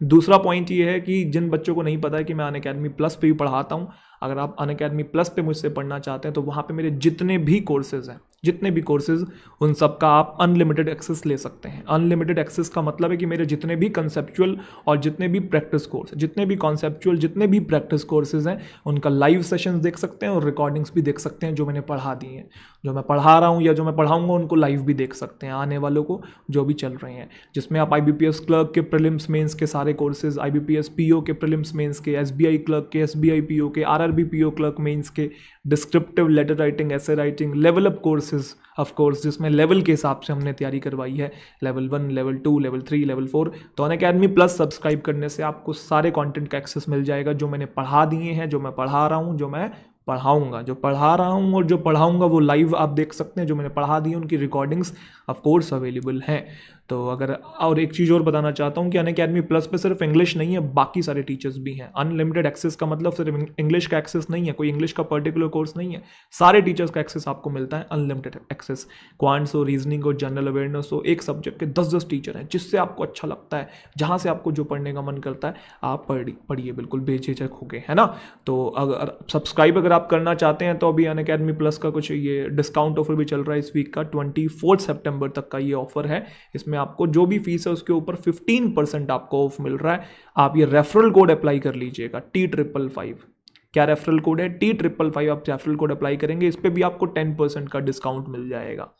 दूसरा पॉइंट ये है कि जिन बच्चों को नहीं पता है कि मैं अनअकैडमी प्लस पे भी पढ़ाता हूँ, अगर आप अनअकैडमी प्लस पे मुझसे पढ़ना चाहते हैं तो वहाँ पे मेरे जितने भी कोर्सेज हैं, जितने भी कोर्सेज, उन सब का आप अनलिमिटेड एक्सेस ले सकते हैं। अनलिमिटेड एक्सेस का मतलब है कि मेरे जितने भी कंसेप्चुअल और जितने भी प्रैक्टिस कोर्स, जितने भी कॉन्सेप्चुअल, जितने भी प्रैक्टिस कोर्सेज हैं, उनका लाइव सेशंस देख सकते हैं और रिकॉर्डिंग्स भी देख सकते हैं जो मैंने पढ़ा दी हैं। जो मैं पढ़ा रहा हूँ या जो मैं पढ़ाऊँगा उनको लाइव भी देख सकते हैं, आने वालों को जो भी चल रहे हैं, जिसमें आप IBPS क्लर्क के प्रीलिम्स मेंस के सारे कोर्सेज, IBPS PO के प्रीलिम्स मेंस के, SBI क्लर्क के, SBI PO के, RRB PO क्लर्क मेंस के, डिस्क्रिप्टिव लेटर राइटिंग, ऐसे writing, level up courses of course, जिसमें लेवल के हिसाब से हमने तैयारी करवाई है, लेवल 1, लेवल 2, लेवल 3, लेवल 4। तो अनअकैडमी प्लस सब्सक्राइब करने से आपको सारे कंटेंट का एक्सेस मिल जाएगा जो मैंने पढ़ा दिए हैं, जो मैं पढ़ा रहा हूँ, जो मैं पढ़ाऊंगा, जो पढ़ा रहा हूँ और जो पढ़ाऊंगा वो लाइव आप देख सकते हैं। जो मैंने पढ़ा दी है उनकी रिकॉर्डिंग्स ऑफ कोर्स अवेलेबल हैं। तो अगर, और एक चीज़ और बताना चाहता हूँ कि अनअकैडमी प्लस पे सिर्फ इंग्लिश नहीं है, बाकी सारे टीचर्स भी हैं। अनलिमिटेड एक्सेस का मतलब सिर्फ इंग्लिश का एक्सेस नहीं है, कोई इंग्लिश का पर्टिकुलर कोर्स नहीं है, सारे टीचर्स का एक्सेस आपको मिलता है, अनलिमिटेड एक्सेस। क्वांट्स हो, रीजनिंग हो, जनरल अवेयरनेस हो, एक सब्जेक्ट के 10-10 टीचर हैं, जिससे आपको अच्छा लगता है, जहाँ से आपको जो पढ़ने का मन करता है आप पढ़िए, बिल्कुल बेझिझक होके, है ना। तो अगर सब्सक्राइब अगर आप करना चाहते हैं तो अभी अनअकैडमी प्लस का कुछ ये डिस्काउंट ऑफर भी चल रहा है इस वीक का, 24 सितंबर तक का ये ऑफर है। इसमें आपको जो भी फीस है उसके ऊपर 15% आपको ऑफ मिल रहा है। आप ये रेफरल कोड अप्लाई कर लीजिएगा, T555। क्या रेफरल कोड है? T555। आप रेफरल कोड अप्लाई करेंगे, इस पर भी आपको 10% का डिस्काउंट मिल जाएगा।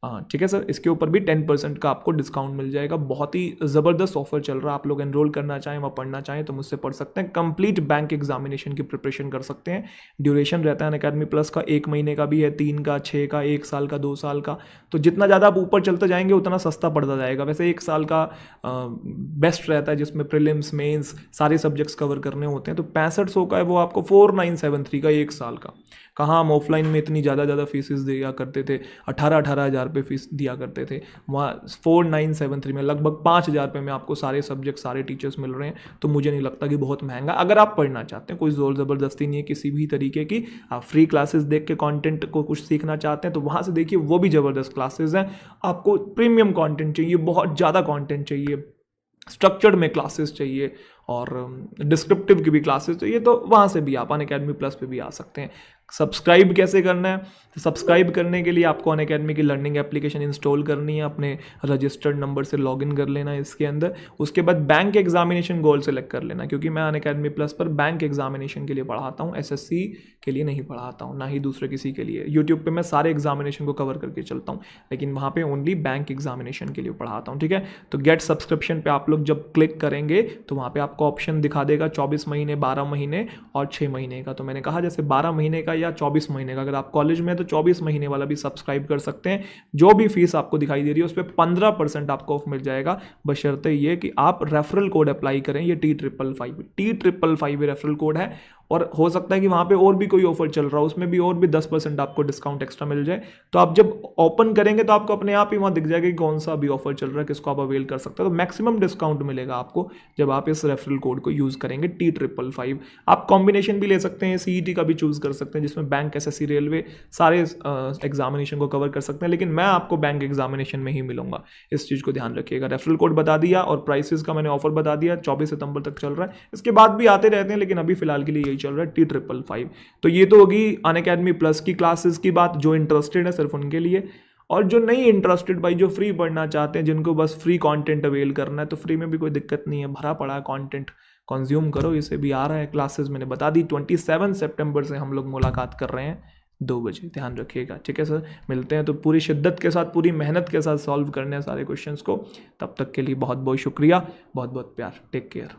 हाँ ठीक है सर, इसके ऊपर भी 10% का आपको डिस्काउंट मिल जाएगा। बहुत ही ज़बरदस्त ऑफर चल रहा है। आप लोग एनरोल करना चाहें, वहाँ पढ़ना चाहें तो मुझसे पढ़ सकते हैं। कंप्लीट बैंक एग्जामिनेशन की प्रिपरेशन कर सकते हैं। ड्यूरेशन रहता है अनअकैडमी प्लस का 1 महीने का भी है, 3 का, 6 का, 1 साल का, 2 साल का। तो जितना ज़्यादा आप ऊपर चलते जाएंगे उतना सस्ता पड़ता जाएगा। वैसे 1 साल का बेस्ट रहता है, जिसमें प्रीलिम्स, मेंस सारे सब्जेक्ट्स कवर करने होते हैं। तो 6500 का है वो आपको 4973 का 1 साल का। कहाँ हम ऑफलाइन में इतनी ज़्यादा फीसेस दिया करते थे, 18-18 हज़ार रुपये फीस दिया करते थे, वहाँ 4973 में लगभग 5,000 रुपये में आपको सारे सब्जेक्ट, सारे टीचर्स मिल रहे हैं। तो मुझे नहीं लगता कि बहुत महंगा। अगर आप पढ़ना चाहते हैं, कोई ज़ोर ज़बरदस्ती नहीं है किसी भी तरीके की, आप फ्री क्लासेस देख के कंटेंट को कुछ सीखना चाहते हैं तो वहाँ से देखिए, वो भी ज़बरदस्त क्लासेस हैं। आपको प्रीमियम कंटेंट चाहिए, बहुत ज़्यादा कंटेंट चाहिए, स्ट्रक्चर्ड में क्लासेस चाहिए और डिस्क्रिप्टिव की भी क्लासेस चाहिए, तो वहाँ से भी आप अनअकैडमी प्लस पे भी आ सकते हैं। सब्सक्राइब कैसे करना है? तो सब्सक्राइब करने के लिए आपको अनअकैडमी की लर्निंग एप्लीकेशन इंस्टॉल करनी है, अपने रजिस्टर्ड नंबर से लॉगिन कर लेना है इसके अंदर। उसके बाद बैंक एग्जामिनेशन गोल सेलेक्ट कर लेना, क्योंकि मैं अनअकैडमी प्लस पर बैंक एग्जामिनेशन के लिए पढ़ाता हूँ, SSC के लिए नहीं पढ़ाता हूँ, ना ही दूसरे किसी के लिए। यूट्यूब पर मैं सारे एग्जामिनेशन को कवर करके चलता हूँ, लेकिन वहाँ पर ओनली बैंक एग्जामिनेशन के लिए पढ़ाता हूँ। ठीक है, तो गेट सब्सक्रिप्शन पर आप लोग जब क्लिक करेंगे तो वहाँ पर आपको ऑप्शन दिखा देगा 24 महीने, 12 महीने और 6 महीने का। तो मैंने कहा जैसे 12 महीने का या 24 महीने का, अगर आप कॉलेज में तो 24 महीने वाला भी सब्सक्राइब कर सकते हैं। जो भी फीस आपको दिखाई दे रही है उस पर 15% आपको ऑफ मिल जाएगा, बशर्ते ये कि आप रेफरल कोड अप्लाई करें। ये T555 रेफरल कोड है, और हो सकता है कि वहाँ पे और भी कोई ऑफर चल रहा हो, उसमें भी और भी 10% आपको डिस्काउंट एक्स्ट्रा मिल जाए। तो आप जब ओपन करेंगे तो आपको अपने आप ही वहाँ दिख जाएगा कि कौन सा अभी ऑफर चल रहा है, किसको आप अवेल कर सकते हैं। तो मैक्सिमम डिस्काउंट मिलेगा आपको जब आप इस रेफरल कोड को यूज़ करेंगे, T555। आप कॉम्बिनेशन भी ले सकते हैं, CET का भी चूज़ कर सकते हैं, जिसमें बैंक, SSC, रेलवे सारे एग्जामिनेशन को कवर कर सकते हैं। लेकिन मैं आपको बैंक एग्जामिनेशन में ही मिलूंगा, इस चीज़ को ध्यान रखिएगा। रेफरल कोड बता दिया और प्राइसेस का मैंने ऑफर बता दिया, 24 सितंबर तक चल रहा है। इसके बाद भी आते रहते हैं, लेकिन अभी फिलहाल के लिए चल रहा है T555। तो ये तो होगी अनअकैडमी प्लस की क्लासेस की बात, जो इंटरेस्टेड है सिर्फ उनके लिए। और जो नहीं इंटरेस्टेड भाई, जो फ्री पढ़ना चाहते हैं, जिनको बस फ्री कंटेंट अवेल करना है, तो फ्री में भी कोई दिक्कत नहीं है, भरा पड़ा है कंटेंट, कंज्यूम करो। इसे भी आ रहा है क्लासेस, मैंने बता दी। 27 सितंबर से हम लोग मुलाकात कर रहे हैं 2 बजे, ध्यान रखिएगा। ठीक है सर, मिलते हैं तो पूरी शिद्दत के साथ, पूरी मेहनत के साथ सॉल्व करने हैं सारे क्वेश्चंस को। तब तक के लिए बहुत बहुत शुक्रिया, बहुत बहुत प्यार, टेक केयर।